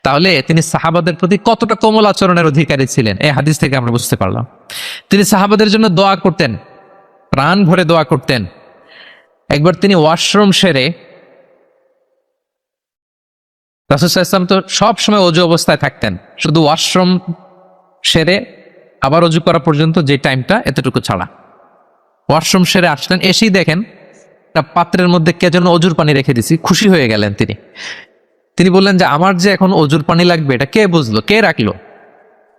তাহলে তিনি সাহাবাদের প্রতি কতটা কোমল আচরণের অধিকারী ছিলেন, এই হাদিস থেকে আমরা বুঝতে পারলাম। তিনি সাহাবাদের জন্য দোয়া করতেন, প্রাণ ভরে দোয়া করতেন। একবার তিনি ওয়াশরুম সেরে, রাসূল সাল্লাল্লাহু আলাইহি ওয়াসাল্লাম তো সব সময় অজু অবস্থায় থাকতেন, শুধু ওয়াশরুম সেরে আবার অজু করা পর্যন্ত যে টাইমটা, এতটুকু ছাড়া। ওয়াশরুম সেরে আসলেন, এসেই দেখেন একটা পাত্রের মধ্যে কে যেন অজুর পানি রেখে দিছি। খুশি হয়ে গেলেন তিনি। তিনি বললেন যে আমার যে এখন অজুর পানি লাগবে, এটা কে বুঝলো, কে রাখলো?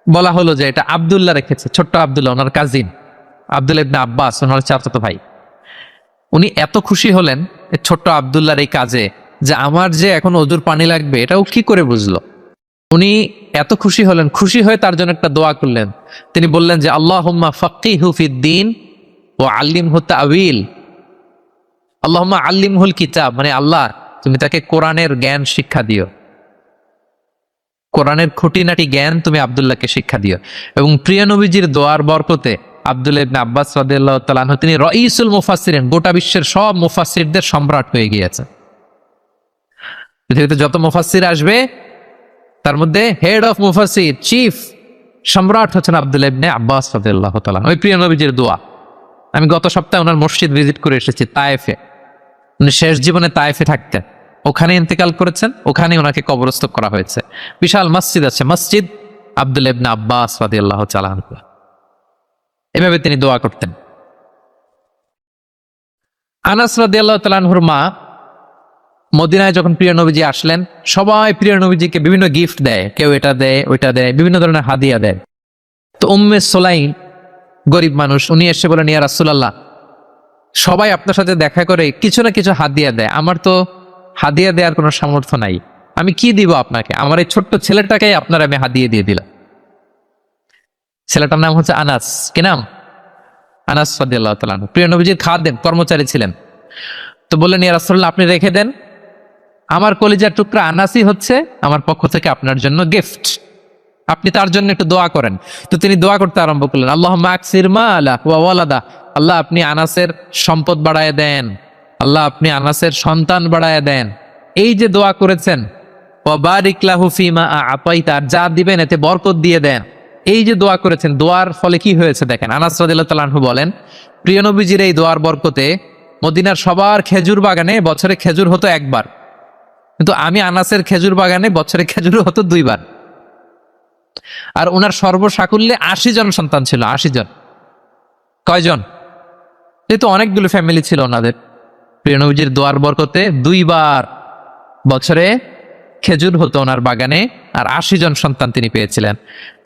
বলা হলো যে এটা আব্দুল্লাহ রেখেছে, ছোট্ট আব্দুল্লাহ, ওনার কাজিন আব্দুল্লাহ ইবনে আব্বাস, ওনার চাচাতো ভাই। উনি এত খুশি হলেন ছোট্ট আব্দুল্লাহর এই কাজে, যে আমার যে এখন অজুর পানি লাগবে এটাও কি করে বুঝলো। উনি এত খুশি হলেন, খুশি হয়ে তার জন্য একটা দোয়া করলেন। তিনি বললেন যে আল্লাহুম্মা ফাক্কিহু ফিদ্দীন ওয়া আল্লিমহু তা'ওয়িল। আল্লাহুম্মা আল্লিমহুল কিতাব, মানে আল্লাহ তুমি তাকে কোরআনের জ্ঞান শিক্ষা দিও, কোরআনের খুঁটিনাটি জ্ঞান তুমি আব্দুল্লাহকে শিক্ষা দিও। এবং প্রিয় নবীজির দোয়ার বরকতে আব্দুল্লাহ ইবনে আব্বাস রাদিয়াল্লাহু তাআলা আনহু তিনি রাইসুল মুফাসসিরিন, গোটা বিশ্বের সব মুফাসসিরদের সম্রাট হয়ে গিয়েছে। পৃথিবীতে যত মুফাসসির আসবে তার মধ্যে হেড অফ মুফাসসির, চিফ সম্রাট হচ্ছেন আব্দুল্লাহ ইবনে আব্বাস রাদিয়াল্লাহু তাআলা। ওই প্রিয় নবীজির দোয়া। আমি গত সপ্তাহে ওনার মসজিদ ভিজিট করে এসেছি, তায়েফে। উনি শেষ জীবনে তায়েফে থাকতেন, ওখানে ইন্তেকাল করেছেন, ওখানে ওনাকে কবরস্থ করা হয়েছে। বিশাল মসজিদ আছে, মসজিদ আব্দুল্লাহ ইবনে আব্বাস রাদিয়াল্লাহু তাআলা আনহু। এভাবে তিনি দোয়া করতেন। আনাস রাদিয়াল্লাহু তাআলা আনহুর মা মদিনায় যখন প্রিয় নবীজি আসলেন, সবাই প্রিয় নবীজিকে বিভিন্ন গিফট দেয়, কেউ এটা দেয় ওইটা দেয়, বিভিন্ন ধরনের হাদিয়া দেয়। তো উম্মে সুলাইম গরিব মানুষ, উনি এসে বলেন, ইয়া রাসূলুল্লাহ, সবাই আপনার সাথে দেখা করে কিছু না কিছু হাদিয়া দেয়, আমার তো হাদিয়া দেওয়ার কোনো সামর্থ্য নাই, আমি কি দিব আপনাকে? আমার এই ছোট্ট ছেলেটাকেই আপনার আমি হাদিয়া দিয়ে দিলাম। ছেলেটার নাম হচ্ছে আনাস। কি নাম? আনাস রাদিয়াল্লাহু তাআলা আনহু, প্রিয় নবীজির খাদেম, কর্মচারী ছিলেন। তো বললেন, ইয়া রাসূলুল্লাহ, আপনি রেখে দেন, আমার কলিজার টুকরা আনাসই হচ্ছে আমার পক্ষ থেকে আপনার জন্য গিফট, আপনি তার জন্য একটু দোয়া করেন। তো তিনি দোয়া করতে আরম্ভ করলেন, আল্লাহুম্মা আকসির মালা ওয়া ওয়ালাদা, আল্লাহ আপনি আনাসের সম্পদ বাড়ায় দেন, আল্লাহ আপনি আনাসের সন্তান বাড়ায় দেন। এই যে দোয়া করেছেন, ওয়া বারিক লাহু ফিমা আতাইতা, আর যা দিবেন এতে বরকত দিয়ে দেন, এই যে দোয়া করেছেন, দোয়ার ফলে কি হয়েছে দেখেন। আনাস রাদিয়াল্লাহু তাআলা আনহু বলেন, প্রিয় নবীজির এই দোয়ার বরকতে মদিনার সবার খেজুর বাগানে বছরে খেজুর হতো একবার, কিন্তু আমি আনাসের খেজুর বাগানে বছরে খেজুর হতো 2 বার। আর ওনার সর্বসাকুল্যে 80 জন সন্তান ছিল। 80 জন। কয়জন? এই তো অনেকগুলো ফ্যামিলি ছিল ওনাদের। প্রিয় নবীজির দোয়ার বরকতে 2 বার বছরে খেজুর হতো ওনার বাগানে, আর 80 জন সন্তান তিনি পেয়েছিলেন।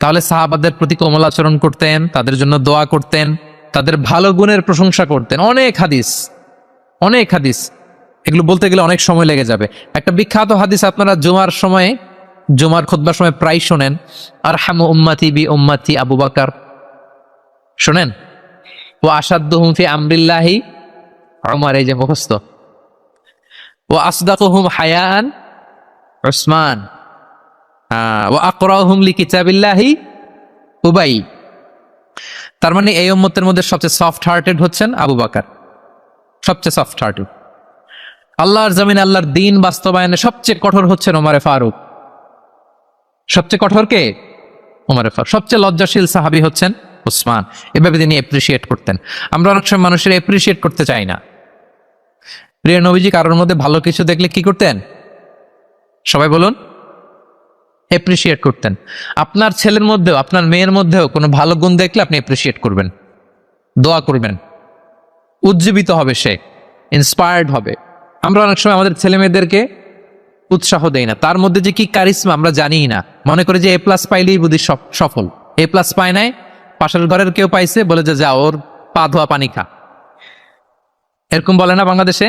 তাহলে সাহাবাদের প্রতি কোমল আচরণ করতেন, তাদের জন্য দোয়া করতেন, তাদের ভালো গুণের প্রশংসা করতেন। অনেক হাদিস, অনেক হাদিস, এগুলো বলতে গেলে অনেক সময় লেগে যাবে। একটা বিখ্যাত হাদিস আপনারা জুমার সময়, জুমার খুতবার সময় প্রায় শোনেন, আরহামু উম্মতি বি উম্মতি আবু বকর, শোনেন? ওয়া আশাদ্দুহুম ফি আমরিল্লাহি উমর, এই যে মুখস্থ। ওয়া আসদাকুহুম হায়াআন উসমান, ওয়া আকরাহুম লিকিতাবিল্লাহি উবাই। তার মানে এই উম্মতের মধ্যে সবচেয়ে সফট হার্টেড হচ্ছেন আবু বকর, সবচেয়ে সফট হার্টেড। আল্লাহর জমিনে আল্লাহর দ্বীন বাস্তবায়নে সবচেয়ে কঠোর হচ্ছেন ওমরে ফারুক। সবচেয়ে কঠোর কে? ওমরে ফারুক। সবচেয়ে লজ্জাশীল সাহাবী হচ্ছেন উসমান। এভাবে তিনি এপ্রিসিয়েট করতেন। আমরা অনেক সময় মানুষের এপ্রিসিয়েট করতে চাই না। প্রিয় নবীজি কারোর মধ্যে ভালো কিছু দেখলে কি করতেন? সবাই বলুন, এপ্রিসিয়েট করতেন। আপনার ছেলের মধ্যেও, আপনার মেয়ের মধ্যেও কোনো ভালো গুণ দেখলে আপনি এপ্রিসিয়েট করবেন, দোয়া করবেন, উজ্জীবিত হবে সে, ইন্সপায়ার্ড হবে। আমরা অনেক সময় আমাদের ছেলে মেয়েদেরকে উৎসাহ দেই না, তার মধ্যে যে কি কারিশমা আমরা জানিই না, মনে করি যে এ প্লাস পাইলেই বুঝি সফল। এ প্লাস পায় নাই, পাশের ঘরের কেউ পাইছে, বলে যে যা ওর পা ধোয়া পানি খা, এরকম বলে না বাংলাদেশে?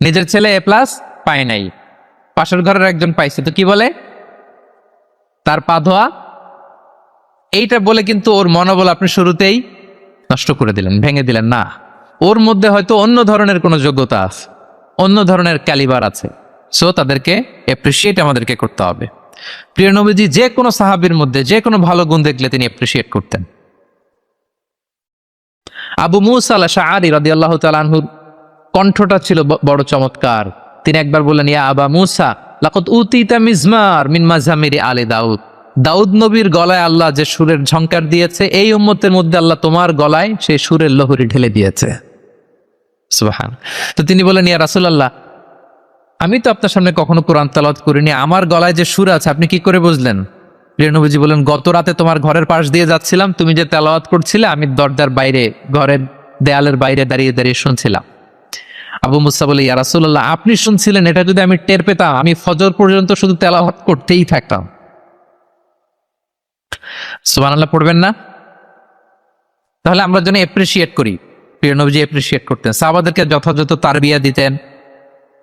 নিজের ছেলে এ প্লাস পায় নাই, পাশের ঘরের একজন পাইছে, তো কি বলে? তার পা ধোয়া। এইটা বলে কিন্তু ওর মনোবল আপনি শুরুতেই নষ্ট করে দিলেন, ভেঙে দিলেন। না, ওর মধ্যে হয়তো অন্য ধরনের কোনো যোগ্যতা আছে, অন্য ধরনের ক্যালিবার আছে। সো তাদেরকে এপ্রিসিয়েট আমাদেরকে করতে হবে। প্রিয় নবীজি যে কোনো সাহাবীর মধ্যে যে কোনো ভালো গুণ দেখলে তিনি এপ্রিসিয়েট করতেন। আবু মুসা আল-আশআরী রাদিয়াল্লাহু তাআলা আনহুর কণ্ঠটা ছিল বড় চমৎকার। তিনি একবার বললেন, ইয়া আবা মুসা লাকাদ উতিতা মিজমার মিন মাজামিরি আলে দাউদ, দাউদ নবীর গলায় আল্লাহ যে সুরের ঝংকার দিয়েছে, এই উম্মতের মধ্যে আল্লাহ তোমার গলায় সেই সুরের লহরী ঢেলে দিয়েছে। সুবহান। তো তিনি বলেন, ইয়া রাসূলুল্লাহ, আমি তো আপনার সামনে কখনো কোরআন তেলাওয়াত করিনি, আমার গলায় যে সুর আছে আপনি কি করে বুঝলেন? প্রিয় নবীজি বলেন, গত রাতে তোমার ঘরের পাশ দিয়ে যাচ্ছিলাম, তুমি যে তেলাওয়াত করছিলে আমি দরজার বাইরে, ঘরের দেয়ালের বাইরে দাঁড়িয়ে দাঁড়িয়ে শুনছিলাম। আবু মুসা বলে, ইয়া রাসূলুল্লাহ, আপনি শুনছিলেন, এটা যদি আমি টের পেতাম আমি ফজর পর্যন্ত শুধু তেলাওয়াত করতেই থাকতাম। সুবহানাল্লাহ পড়বেন না? তাহলে আমরা যেন এপ্রিসিয়েট করি। প্রিয় নবীজি এপ্রিসিয়েট করতেন, সাহাবাদেরকে যথাযথ তারবিয়া দিতেন,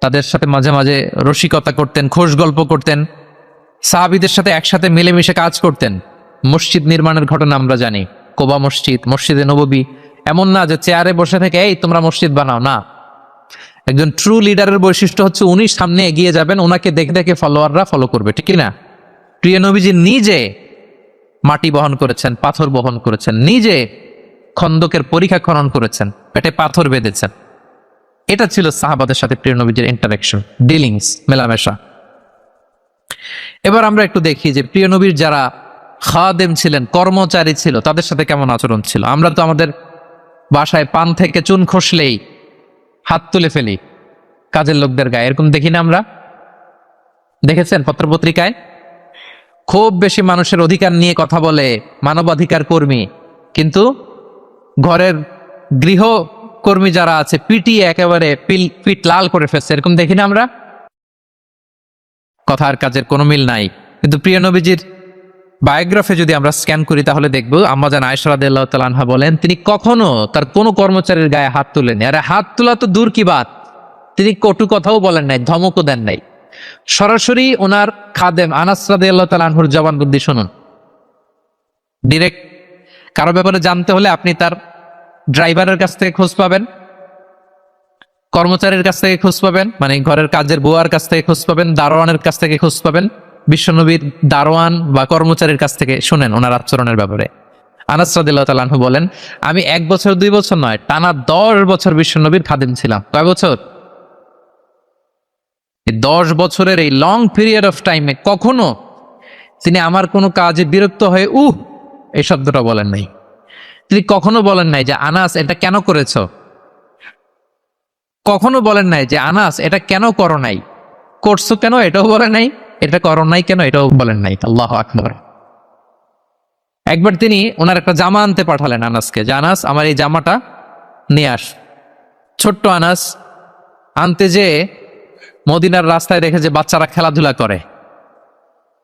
তাদের সাথে মাঝে মাঝে রসিকতা করতেন, খোশ গল্প করতেন, সাহাবীদের সাথে একসাথে মিলেমিশে কাজ করতেন। মসজিদ নির্মাণের ঘটনা আমরা জানি, কোবা মসজিদ, মসজিদে নববী। এমন না যে চেয়ারে বসে থেকে এই তোমরা মসজিদ বানাও, না। একজন ট্রু লিডারের বৈশিষ্ট্য হচ্ছে উনি সামনে এগিয়ে যাবেন, ওনাকে দেখে দেখে ফলোয়াররা ফলো করবে, ঠিক না? প্রিয় নবীজি নিজে মাটি বহন করেছেন, পাথর বহন করেছেন, নিজে খন্দকের পরিখা খনন করেছেন, পেটে পাথর বেঁধেছেন। এটা ছিল সাহাবাদের সাথে প্রিয় নবীজির ইন্টারাকশন, ডিলিংস, মেলামেশা। এবার আমরা একটু দেখি যে প্রিয় নবীর যারা খাদেম ছিলেন, কর্মচারী ছিল, তাদের সাথে কেমন আচরণ ছিল। আমরা তো আমাদের বাসায় পান থেকে চুন খসলেই হাত তুলে ফেলি কাজের লোকদের গায়ে, এরকম দেখি না আমরা? দেখেছেন পত্রপত্রিকায়? খুব বেশি মানুষের অধিকার নিয়ে কথা বলে, মানবাধিকার কর্মী, কিন্তু ঘরের গৃহ কর্মী যারা আছে পিটিয়ে একেবারে পিঠ লাল করে ফেলছে, এরকম দেখি না আমরা? কথার কাজের কোনো মিল নাই। কিন্তু প্রিয় নবীজির বায়োগ্রাফি যদি আমরা স্ক্যান করি তাহলে দেখবো আম্মা জান আয়েশা রাদিয়াল্লাহু তাআলা আনহা বলেন তিনি কখনো তার কোনো কর্মচারীর গায়ে হাত তুলেনি। আরে হাত তোলা তো দূর কি বাত, তিনি কটু কথাও বলেন নাই, ধমকও দেন নাই। সরাসরি ওনার খাদেম আনাস রাদিয়াল্লাহু তাআলা আনহুর জবানবন্দি শুনুন। ডিরেক্ট কারো ব্যাপারে জানতে হলে আপনি তার ড্রাইভারের কাছ থেকে খোঁজ পাবেন, কর্মচারীর কাছ থেকে খোঁজ পাবেন, মানে ঘরের কাজের বুয়ার কাছ থেকে খোঁজ পাবেন, দারোয়ানের কাছ থেকে খোঁজ পাবেন। বিশ্বনবীর দারোয়ান বা কর্মচারীর কাছ থেকে শুনেন ওনার আচরণের ব্যাপারে। আনাস রাদিয়াল্লাহু তাআলা আনহু বলেন আমি 1 বছর 2 বছর নয়, টানা 10 বছর বিশ্বনবীর খাদেম ছিলাম। কয় বছর? 10 বছরের এই লং পিরিয়ড অফ টাইমে কখনো তিনি আমার কোনো কাজে বিরক্ত হয়ে এই শব্দটা বলেন নাই। তিনি কখনো বলেন নাই যে আনাস এটা কেন করেছো, কখনো বলেন নাই যে আনাস এটা কেন করো নাই, করছো কেন এটাও বলেন নাই, এটা করো নাই কেন এটাও বলেন নাই। আল্লাহু আকবার। একবার তিনি ওনার একটা জামা আনতে পাঠালেন আনাসকে, যে আনাস আমার এই জামাটা নিয়ে আস। ছোট্ট আনাস আনতে যে মদিনার রাস্তায় দেখে যে বাচ্চারা খেলাধুলা করে,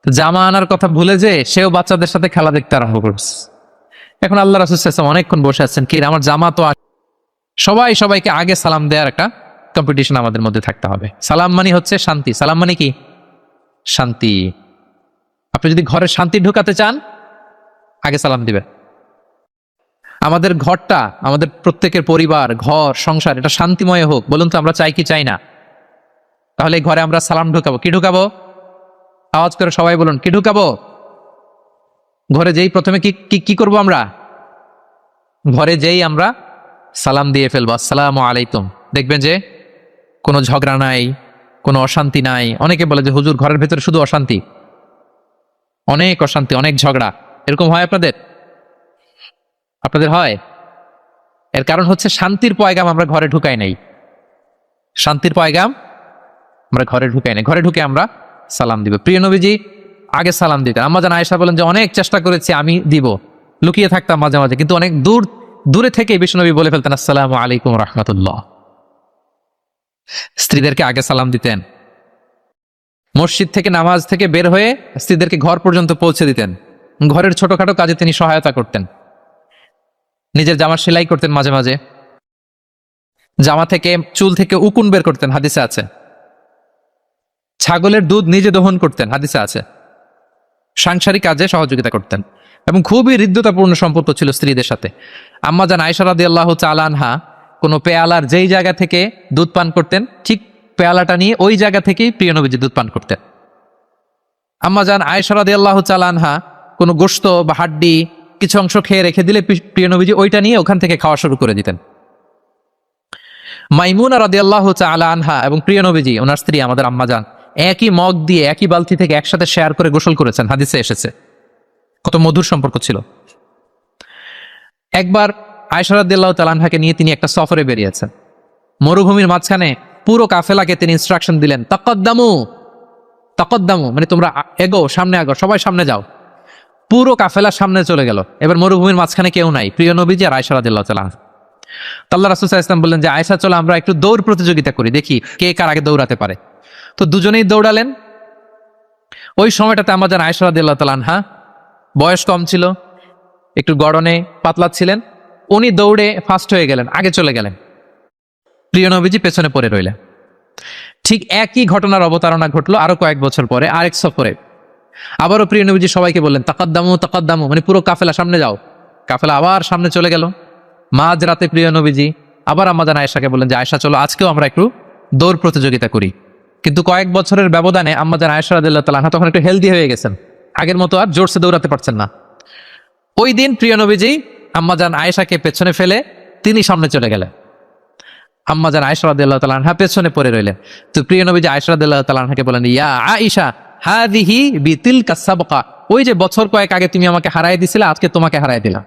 জামা আনার কথা ভুলে যে সেও বাচ্চাদের সাথে খেলা দেখতে আরম্ভ করছে। এখন আল্লাহ রাসূল সাল্লাল্লাহু আলাইহি ওয়াসাল্লাম অনেকক্ষণ বসে আছেন, কি আমার জামা তো সবাই সবাইকে আগে সালাম দেওয়ার একটা কম্পিটিশন আমাদের মধ্যে থাকতে হবে। সালাম মানে হচ্ছে শান্তি, সালাম মানে কি? শান্তি। আপনি যদি ঘরে শান্তি ঢুকাতে চান আগে সালাম দিবেন। আমাদের ঘরটা, আমাদের প্রত্যেকের পরিবার, ঘর, সংসার এটা শান্তিময় হোক, বলুন তো আমরা চাই কি চাই না? তাহলে এই ঘরে আমরা সালাম ঢুকাবো। কি ঢুকাবো? আওয়াজ করে সবাই বলুন, কি ঢুকাবো? ঘরে যেই প্রথমে কি করব আমরা? ঘরে যেই আমরা সালাম দিয়ে ফেলবো, আসসালামু আলাইকুম। দেখবেন যে কোনো ঝগড়া নাই, কোনো অশান্তি নাই। অনেকে বলে যে হুজুর ঘরের ভেতরে শুধু অশান্তি, অনেক অশান্তি, অনেক ঝগড়া। এরকম হয় আপনাদের? আপনাদের হয়? এর কারণ হচ্ছে শান্তির পয়গাম আমরা ঘরে ঢুকাই নাই। শান্তির পয়গাম আমরা ঘরে ঢুকাই নাই। ঘরে ঢুকে আমরা সালাম দিব। প্রিয় নবীজি আগে সালাম দিতেন। আম্মা জান আয়েশা বলেন যে অনেক চেষ্টা করেছি আমি দিব, লুকিয়ে থাকতাম মাঝে মাঝে, কিন্তু অনেক দূরে থেকে বিশ্বনবী বলে ফেলতেন আসসালামু আলাইকুম রাহমাতুল্লাহ। স্ত্রীদেরকে আগে সালাম দিতেন। মসজিদ থেকে নামাজ থেকে বের হয়ে স্ত্রীদেরকে ঘর পর্যন্ত পৌঁছে দিতেন। ঘরের ছোটখাটো কাজে তিনি সহায়তা করতেন। নিজের জামা সেলাই করতেন, মাঝে মাঝে জামা থেকে চুল থেকে উকুন বের করতেন, হাদিসে আছে। ছাগলের দুধ নিজে দহন করতেন, হাদিসে আছে। সাংসারিক কাজে সহযোগিতা করতেন এবং খুবই হৃদ্যতাপূর্ণ সম্পর্ক ছিল স্ত্রীদের সাথে। আম্মা জান আয়েশা রাদিয়াল্লাহু তাআলা আনহা কোনো পেয়ালার যেই জায়গা থেকে দুধ পান করতেন, ঠিক পেয়ালাটা নিয়ে ওই জায়গা থেকেই প্রিয় নবীজি দুধ পান করতেন। আম্মা জান আয়েশা রাদিয়াল্লাহু তাআলা আনহা কোনো গোশত বা হাড্ডি কিছু অংশ খেয়ে রেখে দিলে প্রিয় নবীজি ওইটা নিয়ে ওখান থেকে খাওয়া শুরু করে দিতেন। মাইমুনা রাদিয়াল্লাহু তাআলা আনহা এবং প্রিয় নবীজি ওনার স্ত্রী আমাদের আম্মা জান একই মগ দিয়ে একই বালতি থেকে একসাথে শেয়ার করে গোসল করেছেন, হাদিসে এসেছে। কত মধুর সম্পর্ক ছিল। একবার আয়েশা রাদিয়াল্লাহু তাআলা আনহাকে নিয়ে তিনি একটা সফরে বেরিয়েছেন। মরুভূমির মাঝখানে পুরো কাফেলাকে তিনি ইনস্ট্রাকশন দিলেন, তাকাদ্দামু তাকাদ্দামু, মানে তোমরা এগো, সামনে আগো, সবাই সামনে যাও। পুরো কাফেলা সামনে চলে গেল। এবার মরুভূমির মাঝখানে কেউ নাই, প্রিয় নবীজি আর আয়েশা রাদিয়াল্লাহু তাআলা আনহা। আল্লাহ রাসূল সাল্লাল্লাহু আলাইহি ওয়াসাল্লাম বললেন যে আয়েশা চলো আমরা একটু দৌড় প্রতিযোগিতা করি, দেখি কে কার আগে দৌড়াতে পারে। তো দুজনেই দৌড়ালেন। ওই সময়টাতে আম্মা জান আয়েশা রাদিয়াল্লাহু তাআলা আনহা বয়স কম ছিল, একটু গড়নে পাতলা ছিলেন। উনি দৌড়ে ফার্স্ট হয়ে গেলেন, আগে চলে গেলেন। প্রিয় নবীজি পেছনে পড়ে রইলেন। ঠিক একই ঘটনার অবতারণা ঘটলো আরো কয়েক বছর পরে আরেক সফরে। আবারও প্রিয় নবীজি সবাইকে বললেন তাকাদ্দামু তাকাদ্দামু, মানে পুরো কাফেলা সামনে যাও। কাফেলা আবার সামনে চলে গেল। মাঝ রাতে প্রিয় নবীজি আবার আম্মা জান আয়েশাকে বললেন যে আয়েশা চলো আজকেও আমরা একটু দৌড় প্রতিযোগিতা করি। কিন্তু কয়েক বছরের ব্যবধানে আম্মা জান আয়েশা রাদিয়াল্লাহু তাআলা আনহা তখন একটু হেলদি হয়ে গেছেন, আগের মতো আর জোরসে দৌড়াতে পারছেন না। ওই দিন প্রিয় নবীজি আম্মা জান আয়েশাকে পেছনে ফেলে তিনি সামনে চলে গেলেন। আম্মা জান আয়েশা রাদিয়াল্লাহু তাআলা আনহা পেছনে পড়ে রইলেন। তো প্রিয় নবীজি আয়েশা রাদিয়াল্লাহু তাআলা আনহাকে বলেন, ইয়া আয়েশা হাযিহি বিতিলকা সাবকা, ওই যে বছর কয়েক আগে তুমি আমাকে হারায় দিছিলে, আজকে তোমাকে হারায় দিলাম।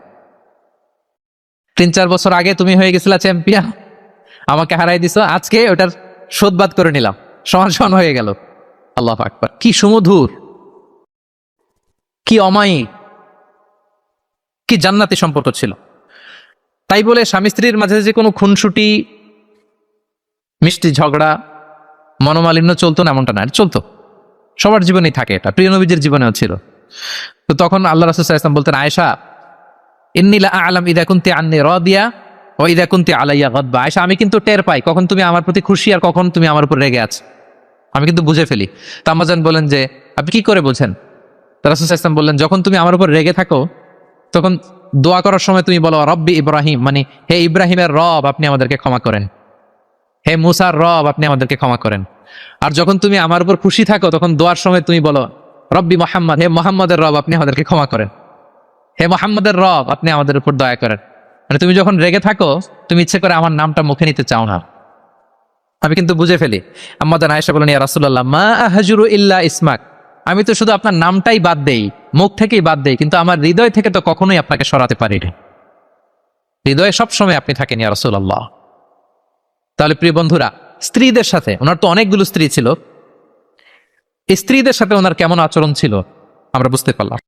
3-4 বছর আগে তুমি হয়ে গেছিলা চ্যাম্পিয়ন, আমাকে হারাই দিছো, আজকে ওটার শোধবাদ করে নিলাম, সমান সমান হয়ে গেল। আল্লাহু আকবার। কি সুমধুর, কি অমায়িক, কি জান্নাতি সম্পর্ক ছিল। তাই বলে স্বামী স্ত্রীর মাঝে যে কোনো খুনসুটি, মিষ্টি ঝগড়া, মনোমালিন্য চলতো না এমনটা না, চলতো। সবার জীবনেই থাকে এটা, প্রিয় নবীজির জীবনেও ছিল। তো তখন আল্লাহ রাসূল সাল্লাল্লাহু আলাইহি ওয়াসাল্লাম বলতেন, আয়েশা ইন্নী লা আ'লাম ইযা কুনতি আন্নী রাদিয়া ওয়া ইযা কুনতি আলাইয়া গাদবা। আয়েশা, আমি কিন্তু টের পাই কখন তুমি আমার প্রতি খুশি আর কখন তুমি আমার উপর রেগে আছো, আমি কিন্তু বুঝে ফেলি। তো আম্মাজান বলেন যে আপনি কি করে বোঝেন? তো রাসূল সাল্লাল্লাহু আলাইহি ওয়াসাল্লাম বললেন, যখন তুমি আমার উপর রেগে থাকো তখন দোয়া করার সময় তুমি বলো রব্বি ইব্রাহিম, মানে হে ইব্রাহিমের রব আপনি আমাদেরকে ক্ষমা করেন, হে মুসার রব আপনি আমাদেরকে ক্ষমা করেন। আর যখন তুমি আমার উপর খুশি থাকো তখন দোয়ার সময় তুমি বলো রব্বি মোহাম্মদ, হে মোহাম্মদের রব আপনি আমাদেরকে ক্ষমা করেন, হে মোহাম্মদের রব আপনি আমাদের উপর দয়া করেন। মানে তুমি যখন রেগে থাকো তুমি ইচ্ছে করে আমার নামটা মুখে নিতে চাও না, আমি কিন্তু বুঝে ফেলি। আম্মা জান আয়েশা বলেন, ইয়া রাসূলুল্লাহ মা আহজুরু ইল্লা ইসমাক, আমি তো শুধু আপনার নামটাই বাদ দেই, মুখ থেকেই বাদ দেই, কিন্তু আমার হৃদয় থেকে তো কখনোই আপনাকে সরাতে পারি না। হৃদয়ে সবসময় আপনি থাকেন ইয়া রাসূলুল্লাহ। তাহলে প্রিয় বন্ধুরা, স্ত্রীদের সাথে, ওনার তো অনেকগুলো স্ত্রী ছিল, স্ত্রীদের সাথে ওনার কেমন আচরণ ছিল আমরা বুঝতে পারলাম।